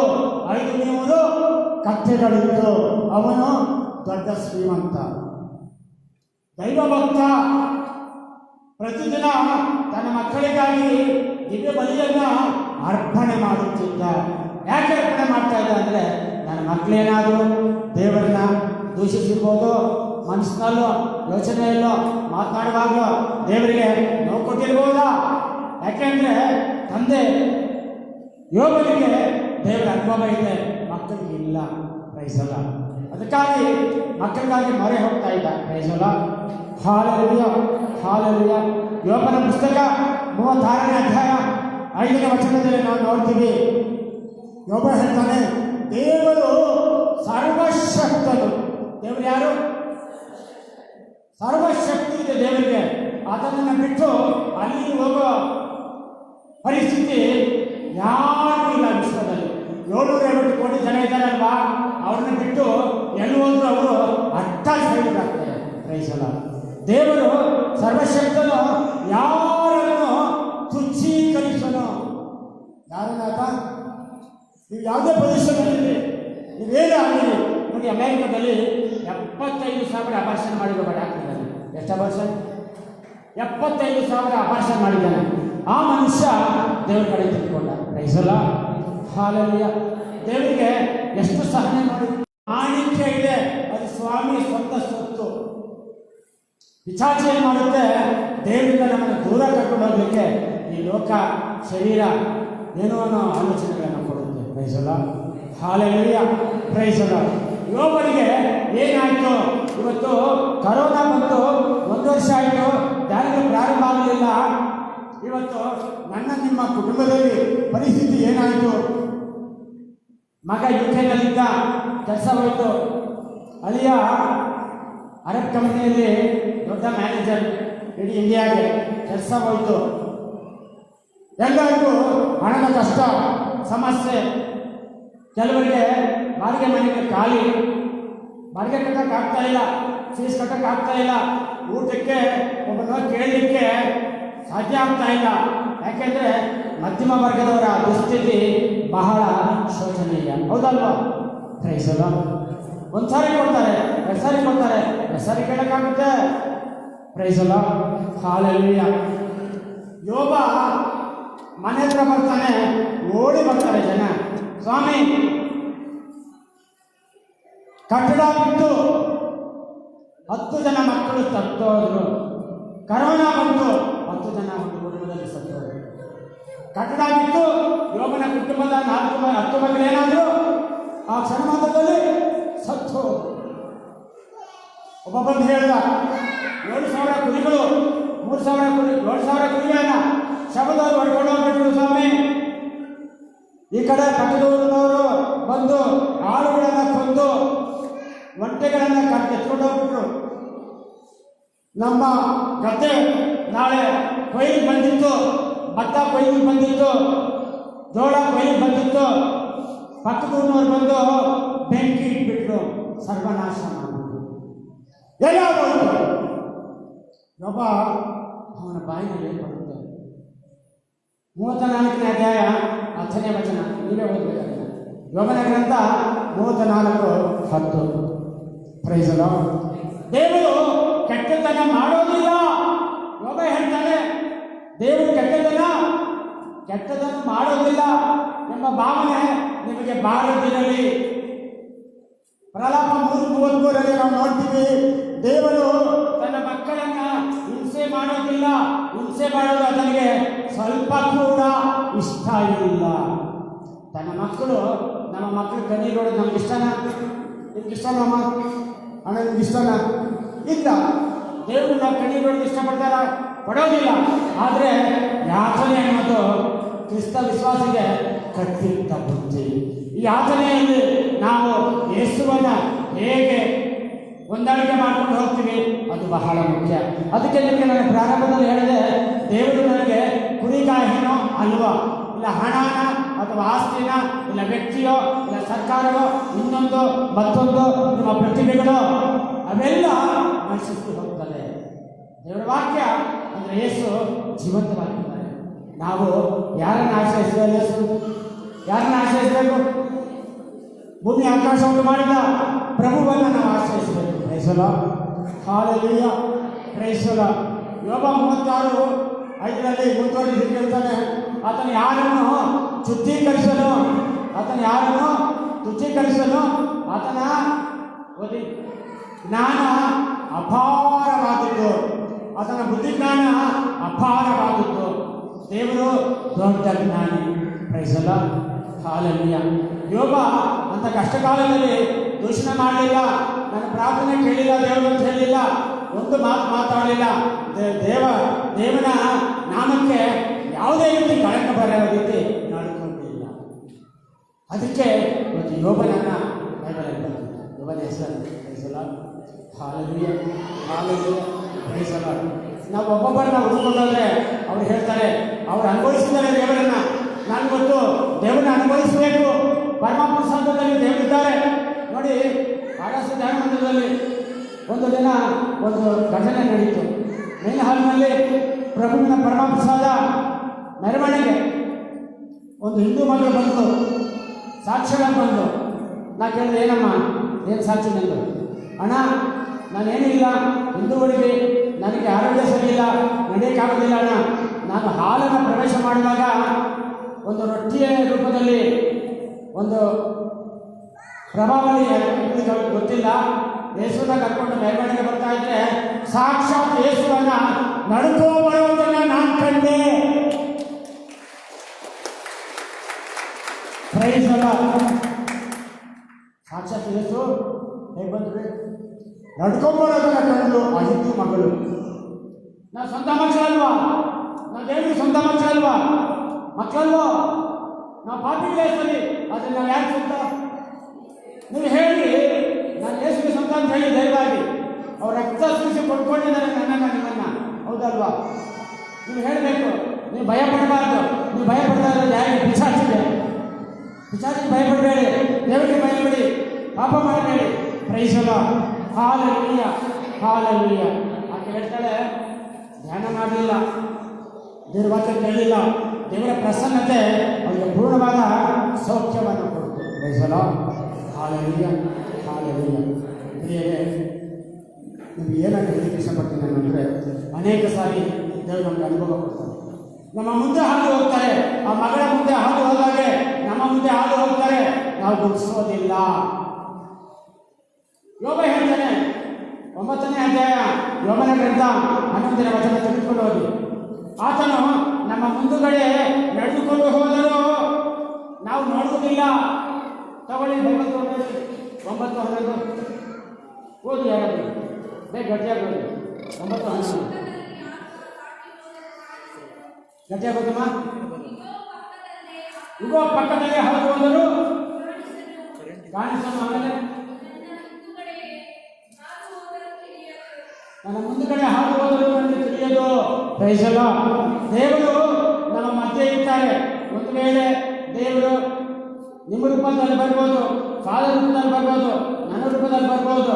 500 ಕತ್ತೆಗಳಿತ್ತು. ಅವನು ದೊಡ್ಡ ಶ್ರೀಮಂತ, ದೈವಭಕ್ತ. ಪ್ರತಿದಿನ ತನ್ನ ಮಕ್ಕಳಿಗಾಗಿ ದಿವ್ಯ ಬಲಿಯನ್ನು ಅರ್ಪಣೆ ಮಾಡುತ್ತಿದ್ದ. ಯಾಕೆ ಅರ್ಪಣೆ ಮಾಡ್ತಾ ಇದ್ದ ಅಂದರೆ, ನನ್ನ ಮಕ್ಕಳೇನಾದರೂ ದೇವರನ್ನ ದೂಷಿಸಿರ್ಬೋದು, ಮನಸ್ಸಿನಲ್ಲೋ ಯೋಚನೆಯಲ್ಲೋ ಮಾತನಾಡುವಾಗಲೋ ದೇವರಿಗೆ ನೋವು ಕೊಟ್ಟಿರ್ಬೋದಾ? ಯಾಕೆಂದರೆ ತಂದೆ ಯೋಬನಿಗೆ ದೇವರ ಅನುಭವ ಇದೆ, ಮಕ್ಕಳಿಗೆ ಇಲ್ಲ. ಪ್ರೈಸಲ್ಲ. ಅದಕ್ಕಾಗಿ ಮಕ್ಕಳಿಗಾಗಿ ಮೊರೆ ಹೋಗ್ತಾ ಇದ್ದ. ಪ್ರೈಸಲ್ಲ. Hallelujah, hallelujah. ಯೋಬನ ಪುಸ್ತಕ 36ನೇ ಅಧ್ಯಾಯ 5ನೇ ವಚನದಲ್ಲಿ ನಾವು ನೋಡ್ತೀವಿ. ಯೋಬ ಹೇಳ್ತಾನೆ, ದೇವರು ಸರ್ವಶಕ್ತನು. ದೇವರು ಯಾರು? ಸರ್ವಶಕ್ತಿ ಇದೆ ದೇವರಿಗೆ. ಅದನ್ನು ಬಿಟ್ಟು ಅಲ್ಲಿ ಹೋಗೋ ಪರಿಸ್ಥಿತಿ ಯಾರೂ ಇಲ್ಲ ವಿಶ್ವದಲ್ಲಿ. 750 ಕೋಟಿ ಜನ ಇದ್ದಾರಲ್ವಾ, ಅವ್ರನ್ನ ಬಿಟ್ಟು ಎಲ್ಲಿ ಹೋದ್ರು ಅವರು ಅಟ್ಟ ಸೈಡ್ಗಾಗ್ತಾರೆ. ಪ್ರೈಸಲ್ಲ. ದೇವರು ಸರ್ವಶಕ್ತನು, ಯಾರನ್ನು ತುಚ್ಛೀಕರಿಸನು. ಯಾರನ್ನಾತ? ನೀವು ಯಾವುದೇ ಪೊಸಿಷನಲ್ಲಿ ನೀವೇನೇ ಆಗಲಿ ನೋಡಿ, ಅಮೆರಿಕದಲ್ಲಿ 75,000 ಅಪಾರ್ಷನ್ ಮಾಡಿರೋ ಡಾಕ್ಟರ್. ಎಷ್ಟು ಅಪಾರ್ಷನ್? 75,000 ಅಪಾರ್ಷನ್ ಮಾಡಿದ್ದಾನೆ. ಆ ಮನುಷ್ಯ ದೇವರ ಕಡೆ ತಿಳ್ಕೊಂಡ. ಪ್ರೈಸಲ್ಲ. ಹಲ್ಲೆಲೂಯಾ. ದೇವರಿಗೆ ಎಷ್ಟು ಸಹನೆ ಮಾಡಿ ಮಾಣಿಕ್ಯ ಇದೆ, ಅದು ಸ್ವಾಮಿ ಸ್ವಂತ ಸ್ವತ್ತು. ಪಿಶಾಚಿ ಏನು ಮಾಡುತ್ತೆ? ದೇವರಿಂದ ನಮ್ಮನ್ನು ದೂರ ಕರ್ಕೊಂಡು ಹೋಗಲಿಕ್ಕೆ ಈ ಲೋಕ, ಶರೀರ ಏನೋ ಅನ್ನೋ ಆಲೋಚನೆಗಳನ್ನು ಕೊಡುತ್ತೆ. ಪ್ರೈಸಲ್ಲ. ಹಲ್ಲೆಲೂಯಾ. ಪ್ರೈಸಲ್ಲ. ಯೋಬನಿಗೆ ಏನಾಯಿತು? ಇವತ್ತು ಕರೋನಾ ಬಂದು 1 ವರ್ಷ ಆಯಿತು, ಧ್ಯಾನಗಳು ಪ್ರಾರಂಭ ಆಗಲಿಲ್ಲ. ಇವತ್ತು ನಿಮ್ಮ ಕುಟುಂಬದಲ್ಲಿ ಪರಿಸ್ಥಿತಿ ಏನಾಯಿತು? ಮಗ UK-ನಲ್ಲಿದ್ದ, ಕೆಲಸ ಹೋಯಿತು. ಅಳಿಯ ಅರಬ್ ಕಂಪನಿಯಲ್ಲಿ ದೊಡ್ಡ ಮ್ಯಾನೇಜರ್, ಇಡೀ ಇಂಡಿಯಾಗೆ ಕೆಲಸ ಹೋಯಿತು. ಎಲ್ಲರಿಗೂ ಹಣದ ಕಷ್ಟ, ಸಮಸ್ಯೆ. ಕೆಲವರಿಗೆ ಬಾಡಿಗೆ ಮನೆಗೆ ಖಾಲಿ, ಬಾಡಿಗೆ ಕಟ್ಟೋಕ್ಕಾಗ್ತಾ ಇಲ್ಲ, ಫೀಸ್ ಕಟ್ಟೋಕ್ಕಾಗ್ತಾ ಇಲ್ಲ, ಊಟಕ್ಕೆ ಒಬ್ಬನ ಕೇಳಲಿಕ್ಕೆ ಸಾಧ್ಯ ಆಗ್ತಾ ಇಲ್ಲ. ಯಾಕೆಂದರೆ ಮಧ್ಯಮ ವರ್ಗದವರ ದುಸ್ಥಿತಿ ಬಹಳ ಶೋಚನೀಯ. ಹೌದಲ್ವಾ? ಪ್ರೈಸಲ್ಲ. ಒಂದ್ಸಾರಿ ಕೊಡ್ತಾರೆ, 2 ಸಾರಿ ಕೊಡ್ತಾರೆ, 2 ಸಾರಿ ಕೇಳಕ್ಕಾಗುತ್ತೆ? ಪ್ರೈಸ್ ಅಲ್ಲ, ಹಾಲೆಲೂಯ. ಯೋಬ ಮನೆ ಹತ್ರ ಬರ್ತಾನೆ, ಓಡಿ ಬರ್ತಾರೆ ಜನ. ಸ್ವಾಮಿ, ಕಟ್ಟಡ ಬಿಟ್ಟು 10 ಜನ ಮಕ್ಕಳು ಸತ್ತೋದ್ರು, ಕರೋನಾ ಬಂತು, 10 ಜನ ಒಂದು ಕುಟುಂಬದಲ್ಲಿ ಸತ್ತೋದ್ರು. ಕಟ್ಟಡ ಬಿಟ್ಟು ಯೋಬನ ಕುಟುಂಬದ 10 ಮಕ್ಕಳು ಏನಾದ್ರು ಆ ಕ್ಷಣಮಾತ್ರದಲ್ಲಿ ಸತ್ತು. ಒಬ್ಬ ಬಂದು ಹೇಳಿದ, 7,000 ಕುರಿಗಳು, 3,000 ಕುರಿ, 7,000 ಕುರಿಗಳನ್ನ ಶಬದವರು ಹೊಡ್ಕೊಂಡು ಹೋಗ್ಬಿಟ್ರು ಸ್ವಾಮಿ. ಈ ಕಡೆ ಪಕ್ಕದೂರಿನವರು ಬಂದು ಆಳುಗಳನ್ನ ಕೊಂದು ಒಂಟೆಗಳನ್ನ ಎತ್ಕೊಂಡು ಹೋಗ್ಬಿಟ್ರು. ನಮ್ಮ ಗದ್ದೆ ನಾಳೆ ಕೊಯ್ಲಿಗೆ ಬಂದಿತ್ತು, ಭತ್ತ ಕೊಯ್ಲಿಗೆ ಬಂದಿತ್ತು, ಜೋಳ ಕೊಯ್ಲಿಗೆ ಬಂದಿತ್ತು. ಪಕ್ಕದೂರಿನವ್ರು ಬಂದು ಬೆಂಕಿ ಇಟ್ಬಿಟ್ರು, ಸರ್ವನಾಶ ಮಾಡಿಬಿಟ್ರು. ಎಲ್ಲ ಬಂತು. ಒಬ್ಬ ಅವನ ಬಾಯಿನಲ್ಲಿ ಬರುತ್ತೆ. 34ನೇ ಅಧ್ಯಾಯ 10ನೇ ವಚನ, ನೀವೇ ಓದಬೇಕಾದ್ರೆ. ಯೋಬನ ಗ್ರಂಥ 34:10. ಪ್ರೈಸ್ ಅಲ್ಲ. ದೇವರು ಕೆಟ್ಟತನ ಮಾಡೋದಿಲ್ಲ. ಯೋಬ ಹೇಳ್ತಾನೆ, ದೇವರು ಕೆಟ್ಟದನ್ನು ಮಾಡೋದಿಲ್ಲ ಎಂಬ ಭಾವನೆ ನಿಮಗೆ ಬಾರದಿರಲಿ. ಪ್ರಲಾಪ 3:33 ನಾವು ನೋಡ್ತೀವಿ, ದೇವರು ತನ್ನ ಮಕ್ಕಳನ್ನ ಹಿಂಸೆ ಮಾಡೋದಿಲ್ಲ. ಹಿಂಸೆ ಮಾಡೋದು ಅದನಿಗೆ ಸ್ವಲ್ಪ ಕೂಡ ಇಷ್ಟ ಇಲ್ಲ. ತನ್ನ ಮಕ್ಕಳು, ನಮ್ಮ ಮಕ್ಕಳು ಕಣ್ಣೀರು ನೋಡೋದು ನಮ್ಗೆ ಇಷ್ಟನಾ? ನಿಮ್ಗೆ ಇಷ್ಟನಮ್ಮ? ಅಣ್ಣ ನಿಮ್ಗೆ ಇಷ್ಟನಾ? ಇಲ್ಲ. ದೇವರು ನಾವು ಕಣ್ಣೀರು ನೋಡೋದು ಇಷ್ಟಪಡ್ತಾರ? ಪಡೋದಿಲ್ಲ. ಆದರೆ ಯಾತನೆ ಅನ್ನೋದು ಕ್ರಿಸ್ತ ವಿಶ್ವಾಸಿಗೆ ಕಟ್ಟಿಟ್ಟ ಬುದ್ಧಿ. ಈ ಯಾತನೆಯಲ್ಲಿ ನಾವು ಯೇಸುವನ್ನ ಹೇಗೆ ಹೊಂದಾಣಿಕೆ ಮಾಡ್ಕೊಂಡು ಹೋಗ್ತೀವಿ, ಅದು ಬಹಳ ಮುಖ್ಯ. ಅದಕ್ಕೆ ನಿಮಗೆ ನಾನು ಪ್ರಾರಂಭದಲ್ಲಿ ಹೇಳಿದೆ, ದೇವರು ನನಗೆ ಕುರಿಗಾಯಿನೋ ಅಲ್ವಾ, ಇಲ್ಲ ಹಣನ ಅಥವಾ ಆಸ್ತಿನ, ಇಲ್ಲ ವ್ಯಕ್ತಿಯೋ, ಇಲ್ಲ ಸರ್ಕಾರವೋ, ಇನ್ನೊಂದು ಮತ್ತೊಂದು ನಿಮ್ಮ ಪ್ರತಿಭೆಗಳು, ಅವೆಲ್ಲ ನಶಿಸಿ ಹೋಗ್ತದೆ. ದೇವರ ವಾಕ್ಯ ಅಂದರೆ ಯೇಸು ಜೀವಂತವಾಗಿದ್ದಾರೆ. ನಾವು ಯಾರನ್ನು ಆಶ್ರಯಿಸಬೇಕು? ಯೇಸು ಯಾರನ್ನು ಆಶ್ರಯಿಸಬೇಕು? ಭೂಮಿ ಆಕಾಶವನ್ನು ಮಾಡಿದ ಪ್ರಭುವನ್ನು ನಾವು ಆಶ್ರಯಿಸಬೇಕು. ಪ್ರೈಸಲ, ಹಾಲೆಲೂಯ, ಪ್ರೈಸಲ. ಯೋಬ 36:5 ಮುಂದುವರಿಸಿ ಹೇಳ್ತಾನೆ, ಆತನು ಯಾರನ್ನು ಶುದ್ಧೀಕರಿಸಲು, ಆತನ ಜ್ಞಾನ ಅಪಾರವಾದದ್ದು, ಆತನ ಬುದ್ಧಿಜ್ಞಾನ ಅಪಾರವಾದದ್ದು. ದೇವರು ದೊಡ್ಡ ಜ್ಞಾನಿ. ಪ್ರೈಸಲ, ಹಾಲೆಲೂಯ. ಯೋಬ ಅಂತ ಕಷ್ಟಕಾಲದಲ್ಲಿ ದೂಷಣೆ ಮಾಡಲಿಲ್ಲ, ನನ್ನ ಪ್ರಾರ್ಥನೆ ಕೇಳಿಲ್ಲ ದೇವರು ಅಂತ ಹೇಳಿಲ್ಲ, ಒಂದು ಮಾತು ಮಾತಾಡಲಿಲ್ಲ. ದೇವನ ನಾಮಕ್ಕೆ ಯಾವುದೇ ರೀತಿ ಕಳಂಕ ಬರೆಯುವ ರೀತಿ ನಡ್ಕೊಂಡಿಲ್ಲ. ಅದಕ್ಕೆ ಇವತ್ತು ಯೋಬನನ್ನ ಬೈಬಲಲ್ಲಿ ಬರ್ತಿಲ್ಲ. ಯೋಬನ ಹೆಸರು ಪ್ರೈಸಲ, ಹಾಲೆಲೂಯ, ಪ್ರೈಸಲ. ನಾವು ಒಬ್ಬೊಬ್ಬರನ್ನ ಹುಡುಕೊಂಡೋದ್ರೆ ಅವ್ರು ಹೇಳ್ತಾರೆ, ಅವ್ರು ಅನುಭವಿಸಿದ್ದಾರೆ ದೇವರನ್ನ. ನಾನು ಇವತ್ತು ದೇವರನ್ನ ಅನುಭವಿಸಬೇಕು. ಪರಮಾತ್ಮ ಸಂಘದಲ್ಲಿ ದೇವರಿದ್ದಾರೆ ನೋಡಿ. ಆರ್ಎಸ್ ಧ್ಯಾನ ಮಂದಿರದಲ್ಲಿ ಒಂದು ದಿನ ಒಂದು ಘಟನೆ ನಡೀತು. ಮೇನ್ ಹಾಲ್ನಲ್ಲಿ ಪ್ರಭುವಿನ ಪರಮಪ್ರಸಾದ ಮೆರವಣಿಗೆ. ಒಂದು ಹಿಂದೂ ಮಗಳು ಬಂದು ಸಾಕ್ಷಿಗಳು ಬಂದು, ನಾ ಕೇಳಿದೆ, ಏನಮ್ಮ ಏನು ಸಾಕ್ಷಿ ನಂದು? ಅಣ್ಣ, ನಾನೇನೂ ಇಲ್ಲ, ಹಿಂದೂಗಳಿಗೆ ನನಗೆ ಆರೋಗ್ಯ ಸರಿಯಿಲ್ಲ, ನಡೆಯೋಕ್ಕಾಗೋದಿಲ್ಲ ಅಣ್ಣ. ನಾನು ಹಾಲನ್ನು ಪ್ರವೇಶ ಮಾಡಿದಾಗ ಒಂದು ರೊಟ್ಟಿಯ ರೂಪದಲ್ಲಿ ಒಂದು ಪ್ರಭಾವಳಿ ಗೊತ್ತಿಲ್ಲ, ಯೇಸುವನ್ನ ಕರ್ಕೊಂಡು ಮೆರವಣಿಗೆ ಬರ್ತಾ ಇದ್ರೆ ಸಾಕ್ಷಾತ್ ಯೇಸುವನ್ನ ನಡ್ಕೋ ಬರೋದನ್ನ ನಾನು ಕಂಡೆ. ಪ್ರೈಸ್ ಅಲ್ಲ. ಸಾಕ್ಷಾತ್ ಯೇಸು ಹೇಗೆ ಬಂದ್ರಿ? ನಡ್ಕೊಂಬರೋದನ್ನ ಕಂಡು ಆ ಹಿಂದೂ ಮಗಳು. ನಾವು ಸ್ವಂತ ಮಕ್ಕಳಲ್ವಾ? ನಾವು ದೇವರಿಗೆ ಸ್ವಂತ ಮಕ್ಕಳಲ್ವಾ? ಮಕ್ಕಳಲ್ವೋ? ನಾವು ಪಾಪಿಗಳೇ ಸರಿ, ಆದರೆ ನಾವು ಯಾಕೆ ಸ್ವಂತ? ನೀವು ಹೇಳಿ, ನಾನು ಯೇಸುವಿಗೆ ಸ್ವಂತ ಅಂತ ಹೇಳಿ ಧೈರ್ಯವಾಗಿ ಅವ್ರ ರಕ್ತ ಸುರಿಸಿ ಕೊಟ್ಕೊಂಡಿದ್ದಾರೆ ನನ್ನನ್ನು, ನಿಮ್ಮನ್ನು. ಹೌದಲ್ವಾ? ನೀವು ಹೇಳಬೇಕು, ನೀವು ಭಯ ಪಡಬಾರ್ದು. ನೀವು ಭಯ ಪಡ್ತಾ ಇರೋದು ಯಾರಿಗೆ? ಪಿಶಾಚಿಗೆ ಭಯಪಡಬೇಡಿ, ದೇವರಿಗೆ ಭಯಪಡಿ, ಪಾಪ ಮಾಡಬೇಡಿ. ಪ್ರೈಸ್ ಅಲ್ಲ, ಹಾಲೆಲೂಯ. ಆಕೆ ಹೇಳ್ತಾಳೆ, ಧ್ಯಾನ ಮಾಡಲಿಲ್ಲ, ದೇವರ ವಾಕ್ಯ ಕೇಳಲಿಲ್ಲ, ದೇವರ ಪ್ರಸನ್ನತೆ ಅವರಿಗೆ ಪೂರ್ಣವಾದ ಸೌಖ್ಯವನ್ನು ಕೊಡ್ತು. ಪ್ರೈಸ್ ಅಲ್ಲ, ಹಾಲೆಲೂಯ. ನಿಮಗೆ ಏನಾಗಿ ಹೇಳಲಿಕ್ಕೆ ಇಷ್ಟಪಡ್ತೀನಿ ಅಂದರೆ, ಅನೇಕ ಸಾರಿ ದೇವರು ನಮಗೆ ಅನುಭವ ಕೊಡ್ತಾರೆ. ನಮ್ಮ ಮುಂದೆ ಹಾದು ಹೋಗ್ತಾರೆ, ಆ ಮಗಳ ಮುಂದೆ ಹಾದು ಹೋದಾಗೆ ನಮ್ಮ ಮುಂದೆ ಹಾದು ಹೋಗ್ತಾರೆ, ನಾವು ಗುರುತಿಸೋದಿಲ್ಲ. ಯೋಗ ಹೇಳ್ತಾನೆ 9ನೇ ಅಧ್ಯಾಯ ಯೋಗನ ಗ್ರಂಥ 11ನೇ ವಚನ ತೆಗೆದುಕೊಂಡು ಹೋಗಿ, ಆತನು ನಮ್ಮ ಮುಂದುಗಡೆ ನಡೆದುಕೊಂಡು ಹೋದರೂ ನಾವು ನೋಡುವುದಿಲ್ಲ. ತಗೊಳ್ಳಿ, 9:11 ಓದಿ, ಯಾರಾದ್ರು ಬೇಗ ಗಟ್ಟಿಯಾಗಿ ಓದಿ. 9:11 ಗಟ್ಟಿಯಾಗಿ ಓದಮ್ಮ. ಇಗೋ ಪಕ್ಕದಲ್ಲಿ ಹಾದು ಹೋದರೂ ಕಾಣಿಸೋಣ. ಆಮೇಲೆ ನನ್ನ ಮುಂದುಗಡೆ ಹಾದು ಹೋದರೂ ನನಗೆ ತಿಳಿಯೋದು. Praise the Lord. ದೇವರು ನಮ್ಮ ಮಧ್ಯೆ ಇರ್ತಾರೆ. ಒಂದು ವೇಳೆ ದೇವರು ನಿಮ್ಮ ರೂಪದಲ್ಲಿ ಬರ್ಬೋದು, ಫಾದರ್ ರೂಪದಲ್ಲಿ ಬರ್ಬೋದು, ನನ್ನ ರೂಪದಲ್ಲಿ ಬರ್ಬೋದು.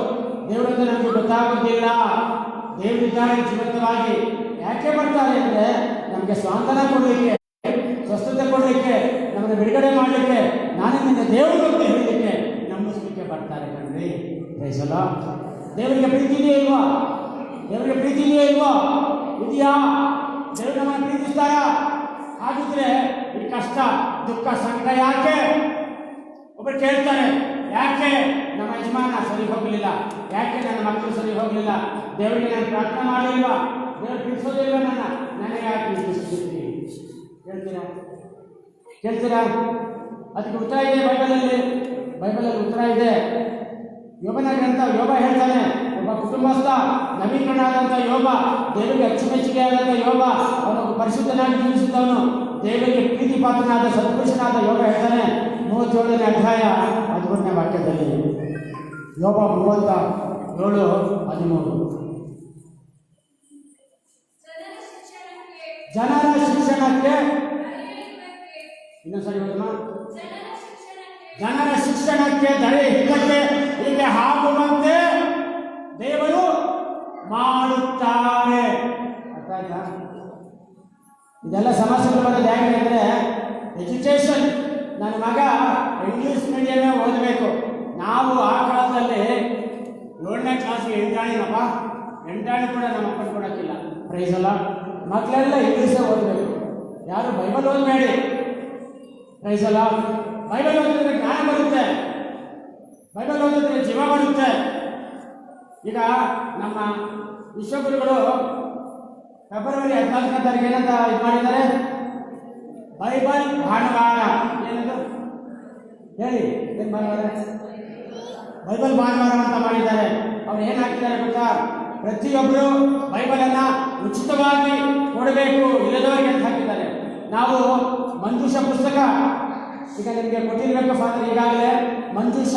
ದೇವರಿಂದ ನಮಗೆ ಗೊತ್ತಾಗೋದಿಲ್ಲ. ದೇವರಿದ್ದಾರೆ ಜೀವಂತವಾಗಿ. ಯಾಕೆ ಬರ್ತಾರೆ ಅಂದರೆ ನಮಗೆ ಸ್ವಾಂತನ ಕೊಡಲಿಕ್ಕೆ, ಸ್ವಸ್ಥತೆ ಕೊಡಲಿಕ್ಕೆ, ನಮ್ಮನ್ನು ಬಿಡುಗಡೆ ಮಾಡಲಿಕ್ಕೆ, ನಾನೇ ನಿನ್ನ ದೇವರು ಅಂತ ಹೇಳಲಿಕ್ಕೆ, ನಂಬಿಸಲಿಕ್ಕೆ ಬರ್ತಾರೆ ಕಣ್ರಿ. Praise the Lord. ದೇವರಿಗೆ ಪ್ರೀತಿ ಇದೆಯೋ ಇಲ್ವಾ? ದೇವರಿಗೆ ಪ್ರೀತಿ ಇದೆಯೋ ಇಲ್ವಾ? ಇದೆಯಾ? ದೇವರು ನಮ್ಮನ್ನು ಪ್ರೀತಿಸ್ತಾರ? ಹಾಗಿದ್ರೆ ಈ ಕಷ್ಟ, ದುಃಖ, ಸಂಕಟ ಯಾಕೆ? ಒಬ್ಬರು ಕೇಳ್ತಾರೆ, ಯಾಕೆ ನಮ್ಮ ಯಜಮಾನ ಸರಿ ಹೋಗಲಿಲ್ಲ, ಯಾಕೆ ನನ್ನ ಮಕ್ಕಳು ಸರಿ ಹೋಗಲಿಲ್ಲ, ದೇವರಿಗೆ ನಾನು ಪ್ರಾರ್ಥನೆ ಮಾಡಲಿಲ್ವಾ, ದೇವರು ಪ್ರೀತಿಸೋದಿಲ್ವ ನನಗೆ ಯಾಕೆ ಪ್ರೀತಿಸ್ತೀರಿ? ಕೇಳ್ತೀರಾ? ಅದಕ್ಕೆ ಉತ್ತರ ಇದೆ ಬೈಬಲಲ್ಲಿ ಉತ್ತರ ಇದೆ. ಯೋಬನ ಗ್ರಂಥ ಯೋಬ ಹೇಳ್ತಾನೆ, ಒಬ್ಬ ಕುಟುಂಬಸ್ಥ ನವೀಕರಣ ಆದಂಥ ಯೋಬ, ದೇವರಿಗೆ ಅಚ್ಚುಮೆಚ್ಚುಗೆ ಆದಂಥ ಯೋಬ, ಅವನು ಪರಿಶುದ್ಧನಾಗಿ ಜೀವಿಸಿದವನು, ದೇವರಿಗೆ ಪ್ರೀತಿ ಪಾತ್ರನಾದ ಸತ್ಪುರುಷನಾದ ಯೋಬ ಹೇಳ್ತಾನೆ 37ನೇ ಅಧ್ಯಾಯ 13ನೇ ವಾಕ್ಯದಲ್ಲಿ. ಯೋಬ 37:13. ಜನರ ಶಿಕ್ಷಣಕ್ಕೆ, ಇನ್ನೊಂದ್ಸರಿ ಹೋದಮ್ಮ, ಜನರ ಶಿಕ್ಷಣಕ್ಕೆ ಧರೆ ಹಿತಕ್ಕೆ ಹೀಗೆ ಆಗುವಂತೆ ದೇವರು ಮಾಡುತ್ತಾರೆ. ಅರ್ಥ ಆಯ್ತಾ? ಇದೆಲ್ಲ ಸಮಸ್ಯೆಗಳು ಬರೋದು ಹೇಗೆ ಅಂದರೆ, ಎಜುಕೇಷನ್, ನನ್ನ ಮಗ ಇಂಗ್ಲೀಷ್ ಮೀಡಿಯಮೇ ಓದಬೇಕು. ನಾವು ಆ ಕಾಲದಲ್ಲಿ 7ನೇ ಕ್ಲಾಸ್ಗೆ ಎಂಟಾಣಿನಪ್ಪ, ಎಂಟಾಣಿ ಕೂಡ ನಮ್ಮ ಅಪ್ಪನ ಕೊಡೋಕ್ಕಿಲ್ಲ. Price the lord. ಮಕ್ಕಳೆಲ್ಲ ಇಂಗ್ಲೀಷೇ ಓದಬೇಕು. ಯಾರು ಬೈಬಲ್ ಓದಬೇಡಿ. Praise the Lord. ಬೈಬಲ್ ಓದಿದ್ರೆ ಜ್ಞಾನ ಬರುತ್ತೆ, ಬೈಬಲ್ ಓದಿದ್ರೆ ಜೀವ ಬರುತ್ತೆ. ಈಗ ನಮ್ಮ ವಿಶ್ವಗುರುಗಳು ಫೆಬ್ರವರಿ 14ನೇ ತಾರೀಕು ಏನಂತ ಇದು ಮಾಡಿದ್ದಾರೆ? ಬೈಬಲ್ ಭಾನುವಾರ. ಏನದು ಹೇಳಿ, ಏನು ಮಾಡಿದ್ದಾರೆ? ಬೈಬಲ್ ಭಾನುವಾರ ಅಂತ ಮಾಡಿದ್ದಾರೆ. ಅವ್ರು ಏನು ಹಾಕಿದ್ದಾರೆ ಗೊತ್ತಾ? ಪ್ರತಿಯೊಬ್ಬರು ಬೈಬಲನ್ನು ಉಚಿತವಾಗಿ ಕೊಡಬೇಕು, ಇಲ್ಲದವರಿಗೆ ಅಂತ ಹಾಕಿದ್ದಾರೆ. ನಾವು ಮಂಜೂಷ ಪುಸ್ತಕ ಈಗ ನಿಮಗೆ ಕೊಟ್ಟಿರಬೇಕು ಫಾದರ್. ಈಗಾಗಲೇ ಮಂಜೂಷ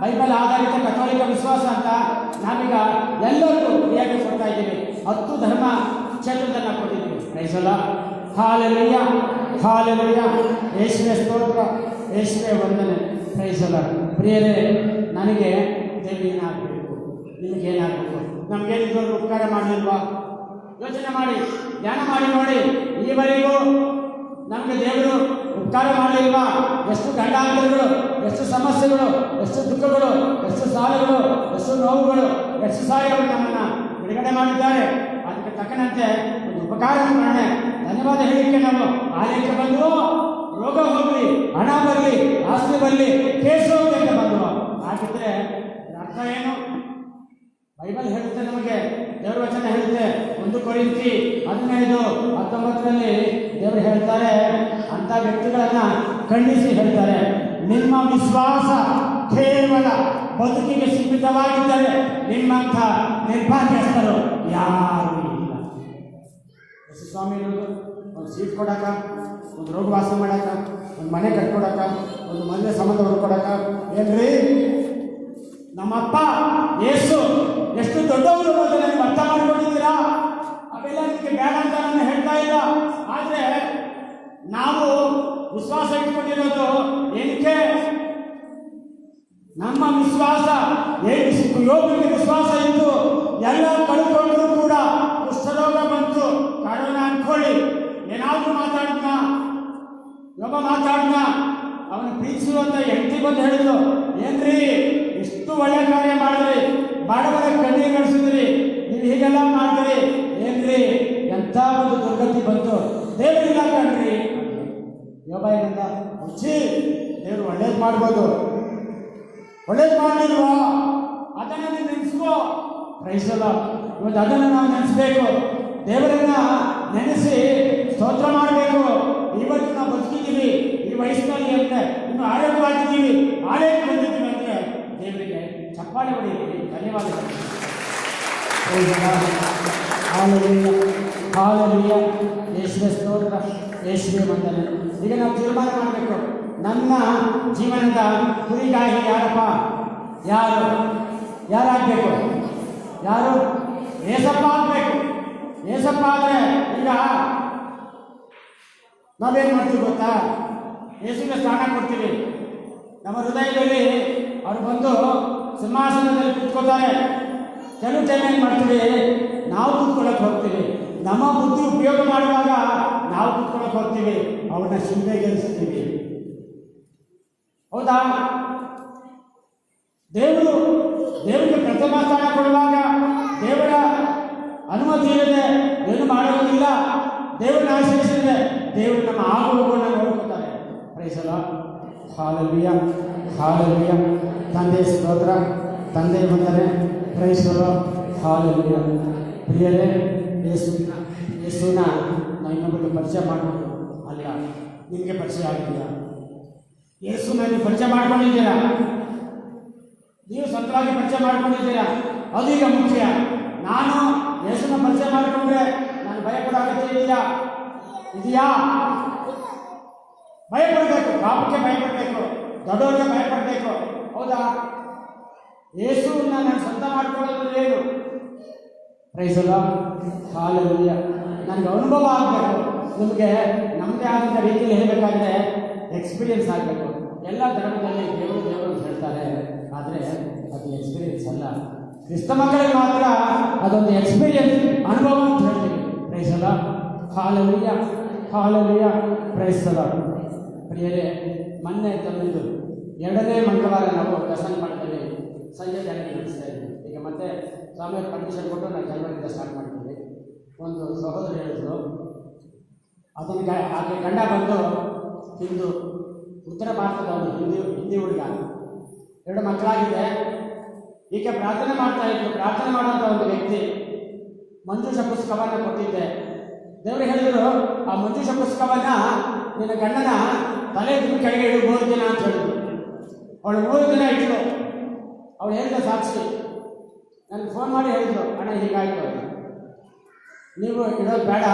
ಬೈಬಲ್ ಆಧಾರಿತ ಕಥೋಲಿಕ ವಿಶ್ವಾಸ ಅಂತ ನಾವೀಗ ಎಲ್ಲರಿಗೂ ಫ್ರೀಯಾಗಿ ಕೊಡ್ತಾ ಇದ್ದೀವಿ. 10 ಧರ್ಮ ಕ್ಷೇತ್ರದನ್ನು ಕೊಟ್ಟಿದ್ದೀವಿ. Praise the Lord. Hallelujah, hallelujah. ಯೇಸುವೇ ಸ್ತೋತ್ರ, ಯೇಸುವೇ ವಂದನೆ. Praise the Lord. ಪ್ರಿಯರೇ, ನನಗೆ ದೇವರೇನಾಗಬೇಕು, ನಿಮಗೇನಾಗಬೇಕು? ನಮಗೇನಿದ್ರು ಉಪಕಾರ ಮಾಡಲಿಲ್ವಾ? ಯೋಚನೆ ಮಾಡಿ, ಧ್ಯಾನ ಮಾಡಿ ನೋಡಿ. ಈವರೆಗೂ ನಮಗೆ ದೇವರು ಉಪಕಾರ ಮಾಡಲಿಲ್ವಾ? ಎಷ್ಟು ಗಂಡಾಂತರಗಳು, ಎಷ್ಟು ಸಮಸ್ಯೆಗಳು, ಎಷ್ಟು ದುಃಖಗಳು, ಎಷ್ಟು ಸಾಲಗಳು, ಎಷ್ಟು ನೋವುಗಳು, ಎಷ್ಟು ಸಾರಿ ಅವರು ನಮ್ಮನ್ನು ಬಿಡುಗಡೆ ಮಾಡಿದ್ದಾರೆ. ಅದಕ್ಕೆ ತಕ್ಕಂತೆ ಒಂದು ಉಪಕಾರ ಮಾಡೋಣ. ಧನ್ಯವಾದ ಹೇಳಿಕೆ ನಾವು ಆಲಯಕ್ಕೆ ಬಂದು ರೋಗ ಹೋಗಲಿ, ಹಣ ಬರಲಿ, ಆಸ್ತಿ ಬರಲಿ, ಕೇಸು ಹೋಗಲಿ ಅಂತ ಬಂದು. ಹಾಗಿದ್ರೆ ಅರ್ಥ ಏನು? ಬೈಬಲ್ ಹೇಳುತ್ತೆ, ನಮಗೆ ದೇವರ ವಚನ ಹೇಳುತ್ತೆ. 1 ಕೊರಿಂಥಿ 15:19 ದೇವರು ಹೇಳ್ತಾರೆ, ಅಂಥ ವ್ಯಕ್ತಿಗಳನ್ನ ಖಂಡಿಸಿ ಹೇಳ್ತಾರೆ, ನಿಮ್ಮ ವಿಶ್ವಾಸ ಕೇವಲ ಬದುಕಿಗೆ ಸೀಮಿತವಾಗಿದ್ದರೆ ನಿಮ್ಮಂಥ ನಿರ್ಭಾಗ್ಯಸ್ಥರು ಯಾರು ಇಲ್ಲ. ಸ್ವಾಮಿ ಒಂದು ಸೀಟ್ ಕೊಡಕ, ಒಂದು ರೋಗ ವಾಸ ಮಾಡಕ, ಒಂದು ಮನೆ ಕಟ್ಕೊಡಕ, ಒಂದು ಮದುವೆ ಸಂಬಂಧ ಹುಡ್ಕೊಡಕ ಏನ್ರಿ? ನಮ್ಮಪ್ಪ ಯೇಸು ಎಷ್ಟು ದೊಡ್ಡವರು ಅನ್ನೋದನ್ನ ನೀವು ಅರ್ಥ ಮಾಡ್ಕೊಂಡಿದ್ದೀರಾ? ಅವೆಲ್ಲ ನಿಮಗೆ ಬೇಡ ಅಂತ ನಾನು ಹೇಳ್ತಾ ಇಲ್ಲ. ಆದರೆ ನಾವು ವಿಶ್ವಾಸ ಇಟ್ಕೊಂಡಿರೋದು ಏನಕ್ಕೆ? ನಮ್ಮ ವಿಶ್ವಾಸ ಯೋಗಿಗೆ ವಿಶ್ವಾಸ ಇತ್ತು, ಎಲ್ಲ ಕಳ್ಕೊಂಡ್ರು ಕೂಡ ಕುಷ್ಠರೋಗ ಬಂತು, ಕರೋನಾ ಅನ್ಕೊಳ್ಳಿ, ಏನಾದರೂ ಮಾತಾಡಿದ್ನ, ಯೋಗ ಮಾತಾಡಿದ್ನ, ಅವನು ಪ್ರೀತಿಸುವಂತ ಹೆಂಡತಿ ಬಂದು ಹೇಳಿದ್ರು, ಏನ್ರಿ ಇಷ್ಟು ಒಳ್ಳೆ ಕಾರ್ಯ ಮಾಡಿದ್ರಿ, ಬಡವರ ಕಣ್ಣೀರು ನಡೆಸಿದ್ರಿ, ನೀವು ಹೀಗೆಲ್ಲ ಮಾಡಿದ್ರಿ, ಏನ್ರಿ ಎಂಥ ಒಂದು ದುರ್ಗತಿ ಬಂತು, ದೇವರಿಲ್ಲ ಕಣ್ರಿ. ಯೋಬ ಏನಂತ, ಹುಚ್ಚಿ ದೇವರು ಒಳ್ಳೇದು ಮಾಡ್ಬೋದು, ಒಳ್ಳೇದು ಮಾಡಲಿಲ್ವಾ ಅದನ್ನು ನೆನೆಸ್ಕೋ. ಪ್ರೈಸಲ್ಲ, ಇವತ್ತು ಅದನ್ನು ನಾವು ನೆನೆಸ್ಬೇಕು, ದೇವರನ್ನ ನೆನೆಸಿ ಸ್ತೋತ್ರ ಮಾಡಬೇಕು. ಇವತ್ತು ನಾವು ಬದುಕಿದ್ದೀವಿ ಈ ವಯಸ್ಸಿನಲ್ಲಿ ಅಂದರೆ ಇನ್ನು ಆರೋಗ್ಯವಾಗಿದ್ದೀವಿ, ಆರೋಗ್ಯ ಬಂದಿದ್ದೀವಿ ಅಂದರೆ ದೇವರಿಗೆ ಚಪ್ಪಾಳೆ ಹೊಡೆಯಿರಿ. ಧನ್ಯವಾದಗಳು. ಹಾಲೆಲೂಯ, ಯೇಸುವೆ ಸ್ತೋತ್ರ, ಯೇಸುವೆ ವಂದನೆ. ಈಗ ನಾವು ತೀರ್ಮಾನ ಮಾಡಬೇಕು, ನನ್ನ ಜೀವನದ ಕುರಿಗಾಹಿ ಯಾರಪ್ಪ? ಯಾರಾಗಬೇಕು? ಯಾರು? ಏಸಪ್ಪ ಆಗಬೇಕು. ಏಸಪ್ಪ ಆದರೆ ಈಗ ನಾವೇನು ಮಾಡ್ತೀವಿ ಗೊತ್ತಾ? ಯೇಸುವಿಗೆ ಸ್ಥಾನ ಕೊಡ್ತೀವಿ. ನಮ್ಮ ಹೃದಯದಲ್ಲಿ ಅವ್ರು ಬಂದು ಸಿಂಹಾಸನದಲ್ಲಿ ಕೂತ್ಕೋತಾರೆ. ಕೆಲವು ಟೈಮ್ ಏನು ಮಾಡ್ತೀವಿ, ನಾವು ಕೂತ್ಕೊಳ್ಳೋಕೆ ಹೋಗ್ತೀವಿ, ನಮ್ಮ ಬುದ್ಧಿ ಉಪಯೋಗ ಮಾಡುವಾಗ ನಾವು ಕೂತ್ಕೊಳ್ಳೋಕೆ ಹೋಗ್ತೀವಿ, ಅವ್ರನ್ನ ಶಿಲ್ಪೆಗೆಲ್ಲಿಸ್ತೀವಿ. ಹೌದಾ? ದೇವರಿಗೆ ಪ್ರಥಮ ಸ್ಥಾನ ಕೊಡುವಾಗ ದೇವರ ಅನುಮತಿ ಇಲ್ಲದೆ ಏನು ಮಾಡೋದಿಲ್ಲ. ದೇವರನ್ನ ಆಶ್ರಯಿಸಿದ್ರೆ ದೇವರು ನಮ್ಮ ಆಗುವುಗಳನ್ನು ನೋಡ್ಕೊತಾರೆ. ಪ್ರೈಸಲ. Hallelujah, hallelujah. ತಂದೆ ಸ್ತೋತ್ರ, ತಂದೆ ವಂದನೆ. Praise Lord, hallelujah. ಪ್ರಿಯರೇ, ಯೇಸುವಿನ ನಾವು ಇನ್ನೊಬ್ಬರಿಗೆ ಪರಿಚಯ ಮಾಡಬೇಕು ಅಲ್ಲ, ನಿಮಗೆ ಪರಿಚಯ ಆಗಿದೆಯಾ? ಯೇಸುನ ನೀವು ಪರಿಚಯ ಮಾಡ್ಕೊಂಡಿದ್ದೀರಾ? ನೀವು ಸ್ವಂತವಾಗಿ ಪರಿಚಯ ಮಾಡ್ಕೊಂಡಿದ್ದೀರಾ? ಅದು ಈಗ ಮುಖ್ಯ. ನಾನು ಯೇಸುನ ಪರಿಚಯ ಮಾಡಿಕೊಂಡ್ರೆ ನಾನು ಭಯಪಡೋ ಅಗತ್ಯ ಇದೆಯಾ? ಭಯಪಡಬೇಕು, ಪಾಪಕ್ಕೆ ಭಯಪಡಬೇಕು, ದೊಡ್ಡವರಿಗೆ ಭಯಪಡಬೇಕು. ಹೌದಾ? ಯೇಸುವನ್ನ ನಾನು ಸ್ವಂತ ಮಾಡ್ಕೊಳ್ಳೋದು ಏನು? ಪ್ರೈಸಲ್ಲ, ಹಾಲೆಲೂಯ. ನನಗೆ ಅನುಭವ ಆಗಬೇಕು. ನಿಮಗೆ ನಮ್ಮದೇ ಆದಂಥ ರೀತಿಯಲ್ಲಿ ಹೇಳಬೇಕಾದ್ರೆ ಎಕ್ಸ್ಪೀರಿಯನ್ಸ್ ಆಗಬೇಕು. ಎಲ್ಲ ಧರ್ಮದಲ್ಲಿ ದೇವರು ಹೇಳ್ತಾರೆ, ಆದರೆ ಅದು ಎಕ್ಸ್ಪೀರಿಯನ್ಸ್ ಅಲ್ಲ. ಕ್ರಿಸ್ತ ಮಕ್ಕಳಿಗೆ ಮಾತ್ರ ಅದೊಂದು ಎಕ್ಸ್ಪೀರಿಯನ್ಸ್, ಅನುಭವ ಅಂತ ಹೇಳ್ತೀವಿ. ಪ್ರೈಸಲ್ಲ, ಹಾಲೆಲೂಯ, ಹಾಲೆಲೂಯ. ಪ್ರೈಸಲ್ಲ. ಪ್ರಿಯರೇ, ಮೊನ್ನೆ ತಂದಿದ್ದು 2ನೇ ಮಂಗಳವಾರ ನಾವು ದರ್ಶನ ಮಾಡ್ತೀವಿ, ಸಂಜೆ ಜನರಿಗೆ ನಡೆಸ್ತಾ ಇದ್ವಿ. ಈಗ ಮತ್ತೆ ಸ್ವಾಮಿಯವ್ರ ಪರ್ಮಿಷನ್ ಕೊಟ್ಟು ನಾವು ಜನವರಿಂದ ಸ್ಟಾರ್ಟ್ ಮಾಡ್ತೀವಿ. ಒಂದು ಸಹೋದರಿ ಹೇಳಿದ್ರು, ಅದನ್ನು ಆಕೆ ಗಂಡ ಬಂದು ಹಿಂದೂ, ಉತ್ತರ ಭಾರತದವನು, ಹಿಂದಿ ಹುಡುಗ, 2 ಮಕ್ಕಳಾಗಿದೆ. ಈಕೆ ಪ್ರಾರ್ಥನೆ ಮಾಡ್ತಾ ಇದ್ರು. ಪ್ರಾರ್ಥನೆ ಮಾಡುವಂಥ ಒಂದು ವ್ಯಕ್ತಿ ಮಂಜೂಷ ಪುಸ್ತಕವನ್ನು ಕೊಟ್ಟಿದ್ದೆ. ದೇವರು ಹೇಳಿದರು, ಆ ಮಂಜೂಷ ಪುಸ್ತಕವನ್ನು ನಿನ್ನ ಗಂಡನ ತಲೆ ಕೆಳಗೆ ಇಡು 3 ದಿನ ಅಂತ ಹೇಳಿದ್ರು. ಅವಳು 3 ದಿನ ಇಟ್ಟಳು. ಅವಳು ಹೇಳಿದ ಸಾಕ್ಷಿ ನನಗೆ ಫೋನ್ ಮಾಡಿ ಹೇಳಿದ್ರು, ಅಣ್ಣ ಹೀಗಾಯಿತು, ನೀವು ಇಡೋದು ಬೇಡ,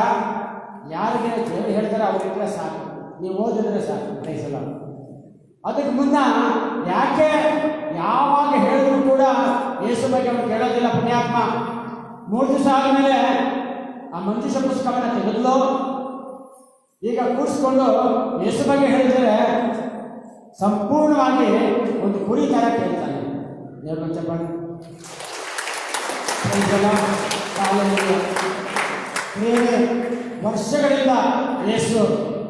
ಯಾರಿಗೆ ದೇವರು ಹೇಳ್ತಾರೆ ಅವ್ರಿಗಿದ್ರೆ ಸಾಕು, ನೀವು ಓದಿದ್ರೆ ಸಾಕು. ಪ್ರೈಸಲ್ಲ. ಅದಕ್ಕೆ ಮುನ್ನ ಯಾಕೆ ಯಾವಾಗ ಹೇಳಿದ್ರು ಕೂಡ ಯೇಸು ಬಗ್ಗೆ ಅವ್ರು ಕೇಳೋದಿಲ್ಲ. ಪುಣ್ಯಾತ್ಮ 3 ದಿವಸ ಆದಮೇಲೆ ಆ ಮಂಜೂಷ ಪುಸ್ತಕವನ್ನು ತೆಗೆದು ಈಗ ಕೂಡಿಸ್ಕೊಂಡು ಯೇಸು ಬಗ್ಗೆ ಹೇಳಿದರೆ ಸಂಪೂರ್ಣವಾಗಿ ಒಂದು ಕುರಿ ಥರ ಕೇಳ್ತಾನೆ. ದೇವ್ರ ಚಪ್ಪಾಳೆ. ವರ್ಷಗಳಿಂದ ಯೇಸು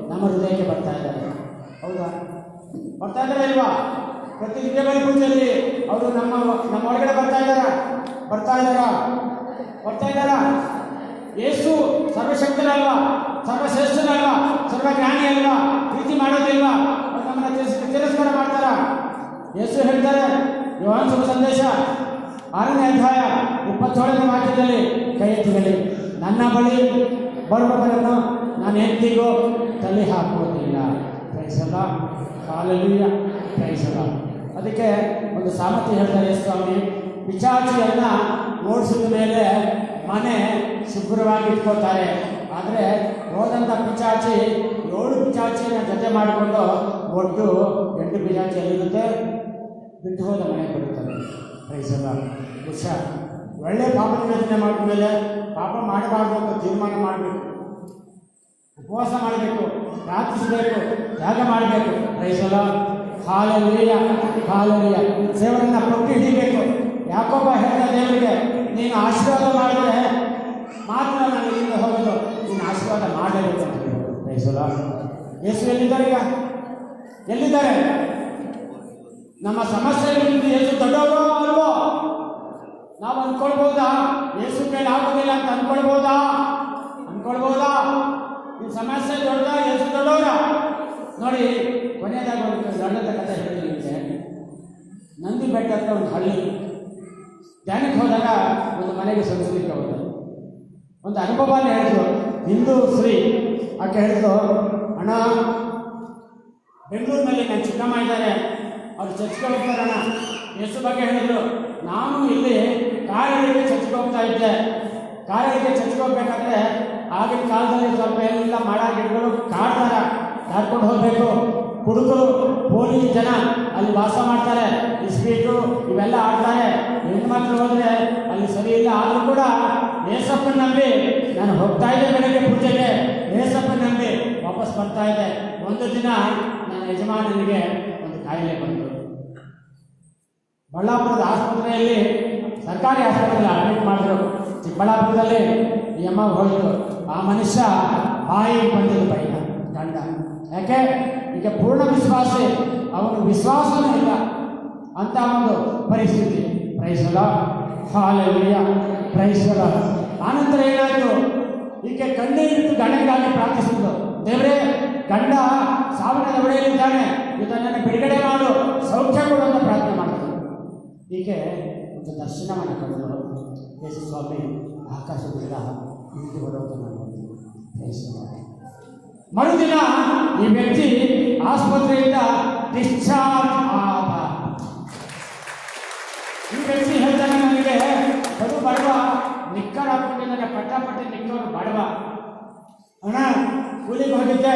ನಮ್ಮ ಹೃದಯಕ್ಕೆ ಬರ್ತಾ ಇದ್ದಾರೆ. ಹೌದಾ? ಬರ್ತಾ ಇದ್ದಾರೆ ಇಲ್ವಾ? ಪ್ರತಿ ದಿವ್ಯಬಲಿ ಪೂಜೆಯಲ್ಲಿ ಅವರು ನಮ್ಮ ಒಳಗಡೆ ಬರ್ತಾ ಇದ್ದಾರಾ? ಯೇಸು ಸರ್ವಶಕ್ತರಲ್ವಾ? ಸರ್ವಶ್ರೇಷ್ಠರಲ್ವಾ? ಸರ್ವಜ್ಞಾನಿ ಅಲ್ವಾ? ಪ್ರೀತಿ ಮಾಡೋದಿಲ್ವಾ? ಅವ್ರು ನಮ್ಮನ್ನು ತಿರಸ್ಕಾರ ಮಾಡ್ತಾರ? ಯೇಸು ಹೇಳ್ತಾರೆ, ಯೋಹಾನ ಶುಭ ಸಂದೇಶ 6ನೇ ಅಧ್ಯಾಯ 27ನೇ ವಾಕ್ಯದಲ್ಲಿ, ಕೈ ಎತ್ತಿದಲ್ಲಿ, ನನ್ನ ಬಳಿ ಬರುವವರನ್ನು ನಾನು ಎಂದಿಗೂ ತಲೆ ಹಾಕುವುದಿಲ್ಲ. ಪ್ರೈಸಲ್ಲ, ಹಾಲೆಲೂಯ, ಪ್ರೈಸಲ್ಲ. ಅದಕ್ಕೆ ಒಂದು ಸಾಮರ್ಥ್ಯ ಹೇಳ್ತಾರೆ ಸ್ವಾಮಿ, ಪಿಚಾಚಿಯನ್ನು ಓಡಿಸಿದ ಮೇಲೆ ಮನೆ ಶುಭ್ರವಾಗಿ ಇಟ್ಕೋತಾರೆ. ಆದರೆ ಹೋದಂಥ ಪಿಚಾಚಿ 7 ಪಿಚಾಚಿಯನ್ನು ಜೊತೆ ಮಾಡಿಕೊಂಡು ಒಟ್ಟು 8 ಪಿಚಾಚಿ ಎಲ್ಲಿರುತ್ತೆ, ಬಿಟ್ಟು ಹೋದ ಮನೆ ಬರುತ್ತದೆ. ಪ್ರೈಸಲ್ಲ. ಹುಷಾರ್. ಒಳ್ಳೆ ಪಾಪ ನಿವೇದನೆ ಮಾಡಿದ್ಮೇಲೆ ಪಾಪ ಮಾಡಬಾರ್ದು ಅಂತ ತೀರ್ಮಾನ ಮಾಡಬೇಕು, ಉಪವಾಸ ಮಾಡಬೇಕು, ಪ್ರಾರ್ಥಿಸಬೇಕು, ತ್ಯಾಗ ಮಾಡಬೇಕು. ಪ್ರೈಸಲ್ಲ, ಹಾಲೆಲೂಯ, ಹಾಲೆಲೂಯ. ದೇವರನ್ನ ಪಟ್ಟು ಹಿಡಿಬೇಕು. ಯಾಕೊಬ್ಬ ಹೇಳಿದ ದೇವರಿಗೆ, ನೀನು ಆಶೀರ್ವಾದ ಮಾಡಿದರೆ ಮಾತ್ರ ನಾನು ಇಲ್ಲಿಂದ ಹೋಗೋದು, ನೀನು ಆಶೀರ್ವಾದ ಮಾಡಬೇಕು ಅಂತ ಹೇಳೋದು. ಪ್ರೈಸಲ್ಲ. ಯೇಸು ಎಲ್ಲಿದ್ದಾರೆ? ಈಗ ಎಲ್ಲಿದ್ದಾರೆ? ನಮ್ಮ ಸಮಸ್ಯೆಗಳಿಂದ ಯೇಸು ದೊಡ್ಡವರು ಅಲ್ವೋ? ನಾವು ಅನ್ಕೊಳ್ಬೋದಾ ಯೇಸು ಕೈಲಿ ಆಗೋದಿಲ್ಲ ಅಂತ ಅನ್ಕೊಳ್ಬೋದಾ? ಈ ಸಮಸ್ಯೆ ದೊಡ್ಡ, ಯೇಸು ದೊಡ್ಡವರ? ನೋಡಿ, ಕೊನೆಯದಾಗಿ ಒಂದು ದೊಡ್ಡದ ಕಥೆ ಹೇಳ್ತೀನಿ ನಿಮಗೆ. ನಂದಿ ಬೆಟ್ಟ ಹತ್ರ ಒಂದು ಹಳ್ಳಿ. ಧ್ಯಾನಕ್ಕೆ ಹೋದಾಗ ಒಂದು ಮನೆಗೆ ಸಂಸ್ಕೃತಿಗೆ ಹೋದ ಒಂದು ಅನುಭವನೇ ಹೇಳಿದ್ರು. ಹಿಂದೂ ಸ್ತ್ರೀ ಆಕೆ ಹೇಳಿದ್ರು, ಅಣ್ಣ ಬೆಂಗಳೂರಿನಲ್ಲಿ ನನ್ನ ಚಿಕ್ಕಮ್ಮ ಇದ್ದಾರೆ, ಅವ್ರು ಚರ್ಚ್ಗೆ ಹೋಗ್ತಾರಣ್ಣ. ಯೇಸು ಬಗ್ಗೆ ಹೇಳಿದ್ರು. ನಾನು ಇಲ್ಲಿ ಕಾರಳಿಗೆ ಚರ್ಚ್ಗೆ ಹೋಗ್ತಾ ಇದ್ದೆ. ಕಾರಳಿಗೆ ಚರ್ಚ್ಗೆ ಹೋಗ್ಬೇಕಾದ್ರೆ ಆಗಿನ ಕಾಲದಲ್ಲಿ ಸ್ವಲ್ಪ ಎಲ್ಲ ಮಾಡ ಗಿಡಗಳು ಕಾಡ್ಕೊಂಡು ಹೋಗಬೇಕು. ಹುಡುಗರು ಪೊಲೀಸ್ ಜನ ಅಲ್ಲಿ ವಾಸ ಮಾಡ್ತಾರೆ, ಇಸ್ಪೀಟು ಇವೆಲ್ಲ ಆಡ್ತಾರೆ. ಹೆಣ್ಮಕ್ಳು ಹೋದರೆ ಅಲ್ಲಿ ಸರಿ ಇಲ್ಲ. ಆದರೂ ಕೂಡ ಏಸಪ್ಪನ ನಂಬಿ ನಾನು ಹೋಗ್ತಾ ಇದ್ದೆ ಬೆಳಗ್ಗೆ ಪೂಜೆಗೆ. ಏಸಪ್ಪನ ನಂಬಿ ವಾಪಸ್ ಬರ್ತಾ ಇದ್ದೆ. ಒಂದು ದಿನ ನನ್ನ ಯಜಮಾನನಿಗೆ ಒಂದು ಕಾಯಿಲೆ ಬಂತು. ಬಳ್ಳಾಪುರದ ಆಸ್ಪತ್ರೆಯಲ್ಲಿ, ಸರ್ಕಾರಿ ಆಸ್ಪತ್ರೆಯಲ್ಲಿ ಅಡ್ಮಿಟ್ ಮಾಡಿದ್ರು. ಚಿಕ್ಕಬಳ್ಳಾಪುರದಲ್ಲಿ ಈ ಅಮ್ಮ ಹೋಯಿತು. ಆ ಮನುಷ್ಯ ಬಾಯಿ ಬಂದಿದ್ದು ಬೈದ ಗಂಡ. ಯಾಕೆ? ಈಗ ಪೂರ್ಣ ವಿಶ್ವಾಸಿ, ಅವನು ವಿಶ್ವಾಸವೂ ಇಲ್ಲ ಅಂತ ಒಂದು ಪರಿಸ್ಥಿತಿ. ಪ್ರೈಸಲ ಹಾಲೆಲೂಯ, ಪ್ರೈಸಲ. ಆನಂತರ ಏನಾಯಿತು? ಈಕೆ ಕಣ್ಣೀರಿಟ್ಟು ಗಂಡನಿಗಾಗಿ ಪ್ರಾರ್ಥಿಸಿದ್ದು. ದೇವರೇ, ಗಂಡ ಸಾವಿನ ದವಡೆಯಲ್ಲಿದ್ದಾನೆ, ಇದನ್ನು ಬಿಡುಗಡೆ ಮಾಡು, ಸೌಖ್ಯ ಕೊಡು ಅಂತ ಪ್ರಾರ್ಥನೆ ಮಾಡಿದ್ರು. ಈಕೆ ಒಂದು ದರ್ಶನವನ್ನು ಕಂಡರು. ಯೇಸು ಸ್ವಾಮಿ ಆಕಾಶದಿಂದ ಇಳಿದು ಬರೋದನ್ನು ನೋಡಿ ಮರುದಿನ ಈ ವ್ಯಕ್ತಿ ಆಸ್ಪತ್ರೆಯಿಂದ ಡಿಸ್ಚಾರ್ಜ್ ಆದ. ಈ ವ್ಯಕ್ತಿ ಹೇಳ್ತಾನೆ, ನನಗೆ ಅದು ಬಡವ, ನಿಕ್ಕರ್ ಹಾಕೊಂಡಿದ್ದಾನೆ, ಪಟ್ಟಾಪಟ್ಟಿ ನಿಕ್ಕರು ಬಡವ. ಅಣ್ಣ ಕೂಲಿಗೆ ಹೋಗಿದ್ದೆ,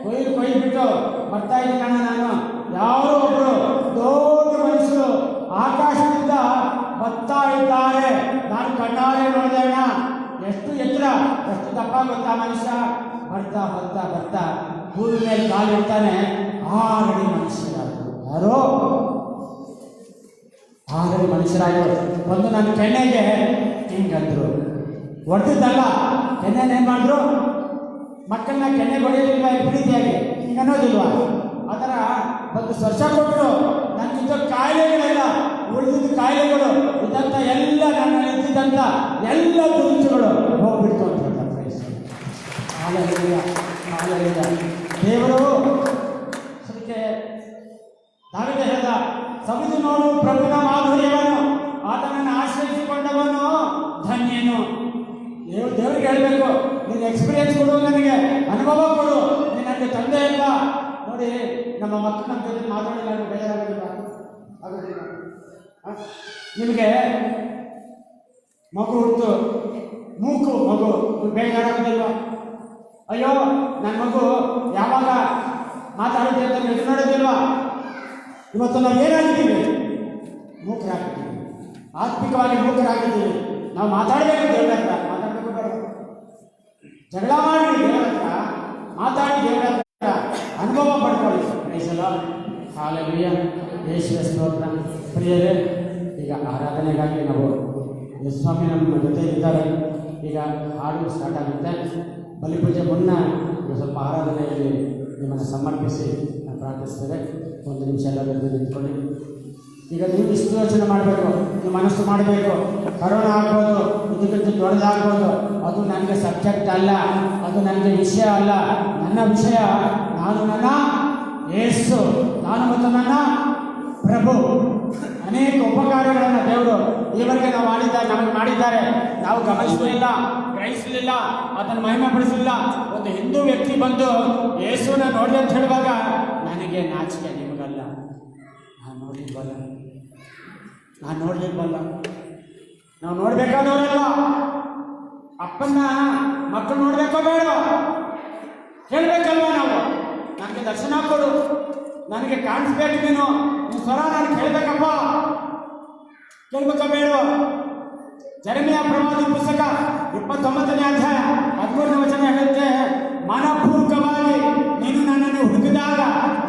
ಕೊಯ್ದುಬಿಟ್ಟು ಬರ್ತಾ ಇದ್ದೀನಿ ನಾನು. ಯಾರೋ ಒಬ್ಬರು ದೊಡ್ಡ ಮನುಷ್ಯರು ಆಕಾಶದಿಂದ ಬರ್ತಾ ಇದ್ದಾರೆ, ನಾನು ಕಣ್ಣಾರೆ ನೋಡಿದೆ ಅಣ್ಣ. ಎಷ್ಟು ಎತ್ತರ, ಎಷ್ಟು ದಪ್ಪ ಗೊತ್ತಾ ಮನುಷ್ಯ. ಬರ್ತಾ ಬರ್ತಾ ಬರ್ತಾ ಭೂಮಿ ಮೇಲೆ ಕಾಲಿಡ್ತಾನೆ. 6 ಅಡಿ ಮನುಷ್ಯರಾದರು. ಯಾರೋ 6 ಅಡಿ ಮನುಷ್ಯರಾದರು. ಒಂದು ನನ್ನ ಕೆನ್ನೆಗೆ ಹಿಂಗಂದ್ರು. ಹೊಡೆದಿದ್ದಲ್ಲ, ಕೆನ್ನೆನೇನು ಮಾಡಿದ್ರು? ಮಕ್ಕಳನ್ನ ಕೆನ್ನೆ ಹೊಡೆಯೋದಿಲ್ವ ಪ್ರೀತಿಯಾಗಿ, ಹಿಂಗೆ ಅನ್ನೋದಿಲ್ವಾ? ಆ ಥರ ಒಂದು ಸ್ಪರ್ಶ ಕೊಟ್ಟರು. ನನ್ನಿದ್ದ ಕಾಯಿಲೆಗಳೆಲ್ಲ, ಉಳಿದಿದ್ದ ಕಾಯಿಲೆಗಳು ಇದ್ದಂಥ ಎಲ್ಲ, ನನ್ನ ಇದ್ದಿದ್ದಂಥ ಎಲ್ಲ ದುರುಚುಗಳು ಹೋಗ್ಬಿಡ್ತು ಅಂತ ಹೇಳ್ತಾರೆ. ದೇವರು ಅದಕ್ಕೆ ದಾವೀದ ಹೇಳಿದ, ಸವಿದು ನೋಡು ಪ್ರಭುನ ಮಾಧುರ್ಯವನ್ನು, ಆತನನ್ನು ಆಶ್ರಯಿಸಿಕೊಂಡವನು ಧನ್ಯನು. ದೇವರಿಗೆ ಹೇಳಬೇಕು, ನೀನು ಎಕ್ಸ್ಪೀರಿಯನ್ಸ್ ಕೊಡು, ನನಗೆ ಅನುಭವ ಕೊಡು, ನೀನು ನನಗೆ ತಂದೆ ಇಲ್ಲ. ನೋಡಿ, ನಮ್ಮ ಮಕ್ಕಳು ನಮ್ಮ ಜೊತೆ ಮಾತಾಡಿಲ್ಲ, ಬೇಜಾರಾಗೋದಿಲ್ಲ? ಆಗೋದಿಲ್ಲ. ನಿಮಗೆ ಮಗು ಹುಟ್ಟು, ಮೂಕು ಮಗು, ಬೇಜಾರಾಗೋದಿಲ್ವ? ಅಯ್ಯೋ, ನನ್ನ ಮಗು ಯಾವಾಗ ಮಾತಾಡುತ್ತೆ ಅಂತ ಎದುರು ನೋಡೋದಿಲ್ವಾ? ಇವತ್ತು ನಾವು ಏನಾಗಿದ್ದೀವಿ? ಮೂಕರಾಗಿದ್ದೀವಿ. ಆತ್ಮಿಕವಾಗಿ ಮೂಕರಾಗಿದ್ದೀವಿ. ನಾವು ಮಾತಾಡಬೇಕು ದೇವರ ಹತ್ರ, ಮಾತಾಡಬೇಕು ಬೇಡ? ಜಗಳ ಮಾಡಿ ದೇವರ ಹತ್ರ ಮಾತಾಡಿ, ದೇವರ ಹತ್ರ ಅನುಭವ ಪಡ್ಕೊಳ್ಳಿ. ಪ್ರೈಸಲ ಹಾಲೆಲೂಯ, ಯೇಸುವಿನ ಸ್ತೋತ್ರ. ಪ್ರಿಯರೇ, ಈಗ ಆರಾಧನೆಗಾಗಿ ನಾವು ಯೇಸು ಸ್ವಾಮಿ ನಮ್ಮ ಜೊತೆ ಇದ್ದಾರೆ. ಈಗ ಹಾಡು ಸ್ಟಾರ್ಟ್ ಆಗುತ್ತೆ. ಬಲಿಪೂಜೆ ಮುನ್ನ ಸ್ವಲ್ಪ ಆರಾಧನೆಯಲ್ಲಿ ನಿಮ್ಮನ್ನು ಸಮರ್ಪಿಸಿ ನಾನು ಪ್ರಾರ್ಥಿಸ್ತೇವೆ. ಒಂದು ನಿಮಿಷ ಎಲ್ಲರೂ ನಿಂತ್ಕೊಳ್ಳಿ. ಈಗ ನೀವು ಇಷ್ಟು ಯೋಚನೆ ಮಾಡಬೇಕು, ನೀವು ಮನಸ್ಸು ಮಾಡಬೇಕು. ಕರೋನಾ ಆಗ್ಬೋದು, ಇದಕ್ಕಿಂತ ದೊಡ್ಡದಾಗ್ಬೋದು, ಅದು ನನಗೆ ಸಬ್ಜೆಕ್ಟ್ ಅಲ್ಲ, ಅದು ನನಗೆ ವಿಷಯ ಅಲ್ಲ. ನನ್ನ ವಿಷಯ, ನಾನು ನನ್ನ ಯೇಸು, ನಾನು ಮತ್ತು ನನ್ನ ಪ್ರಭು. ಅನೇಕ ಉಪಕಾರಗಳನ್ನು ದೇವರು ಈವರೆಗೆ ನಾವು ನಮಗೆ ಮಾಡಿದ್ದಾರೆ. ನಾವು ಗಮನಿಸಲಿಲ್ಲ, ಗ್ರಹಿಸಲಿಲ್ಲ, ಅದನ್ನು ಮಹಿಮೆಪಡಿಸಲಿಲ್ಲ. ಒಂದು ಹಿಂದೂ ವ್ಯಕ್ತಿ ಬಂದು ಯೇಸುವನ್ನ ನೋಡಿದೆ ಅಂತ ಹೇಳುವಾಗ ನನಗೆ ನಾಚಿಕೆ, ನಿಮಗಲ್ಲ. ನಾನು ನೋಡಲಿಲ್ವಲ್ಲ. ನಾವು ನೋಡ್ಬೇಕಾದವರಲ್ಲ. ಅಪ್ಪನ್ನ ಮಕ್ಕಳು ನೋಡ್ಬೇಕೋ ಬೇಡ? ಕೇಳಬೇಕಲ್ವ ನಾವು? ನನಗೆ ದರ್ಶನ ಕೊಡು, ನನಗೆ ಕಾಣಿಸ್ಬೇಕು, ನೀನು ಸ್ವರ ನಾನು ಕೇಳಬೇಕಪ್ಪ, ಕೇಳ್ಬೇಕ ಬೇಡ? ಜೆರೆಮೀಯ ಪ್ರವಾದಿ ಪುಸ್ತಕ 29ನೇ ಅಧ್ಯಾಯ 13ನೇ ವಚನ ಹೇಳುತ್ತೆ, ಮನಪೂರ್ವಕವಾಗಿ ನೀನು ನನ್ನನ್ನು ಹುಡುಕಿದಾಗ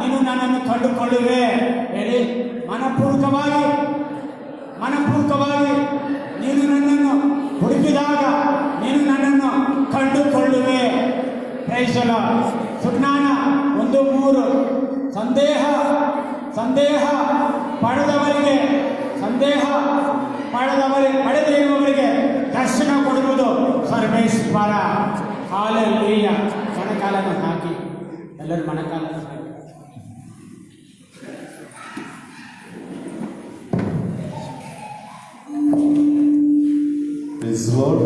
ನೀನು ನನ್ನನ್ನು ಕಂಡುಕೊಳ್ಳುವೆ. ಹೇಳಿ, ಮನಪೂರ್ವಕವಾಗಿ ನೀನು ನನ್ನನ್ನು ಹುಡುಕಿದಾಗ ನೀನು ನನ್ನನ್ನು ಕಂಡುಕೊಳ್ಳುವೆ. Praise the Lord. ಸುಜ್ಞಾನ 1:3. ಸಂದೇಹ ಪಡೆದವರಿಗೆ ಪಡೆದೇ ಇರುವವರಿಗೆ ದರ್ಶನ ಕೊಡುವುದು ಸರ್ವೇಶ್ವರ. ಹಾಲೆಲೂಯ. ಮೊಣಕಾಲನ್ನು ಹಾಕಿ, ಎಲ್ಲರೂ ಮೊಣಕಾಲನ್ನು ಹಾಕಿ. Praise the Lord.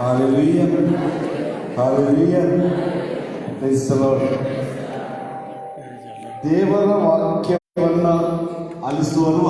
Hallelujah. Hallelujah. Praise the Lord. ದೇವರ ವಾಕ್ಯವನ್ನ ಆಲಿಸುವನು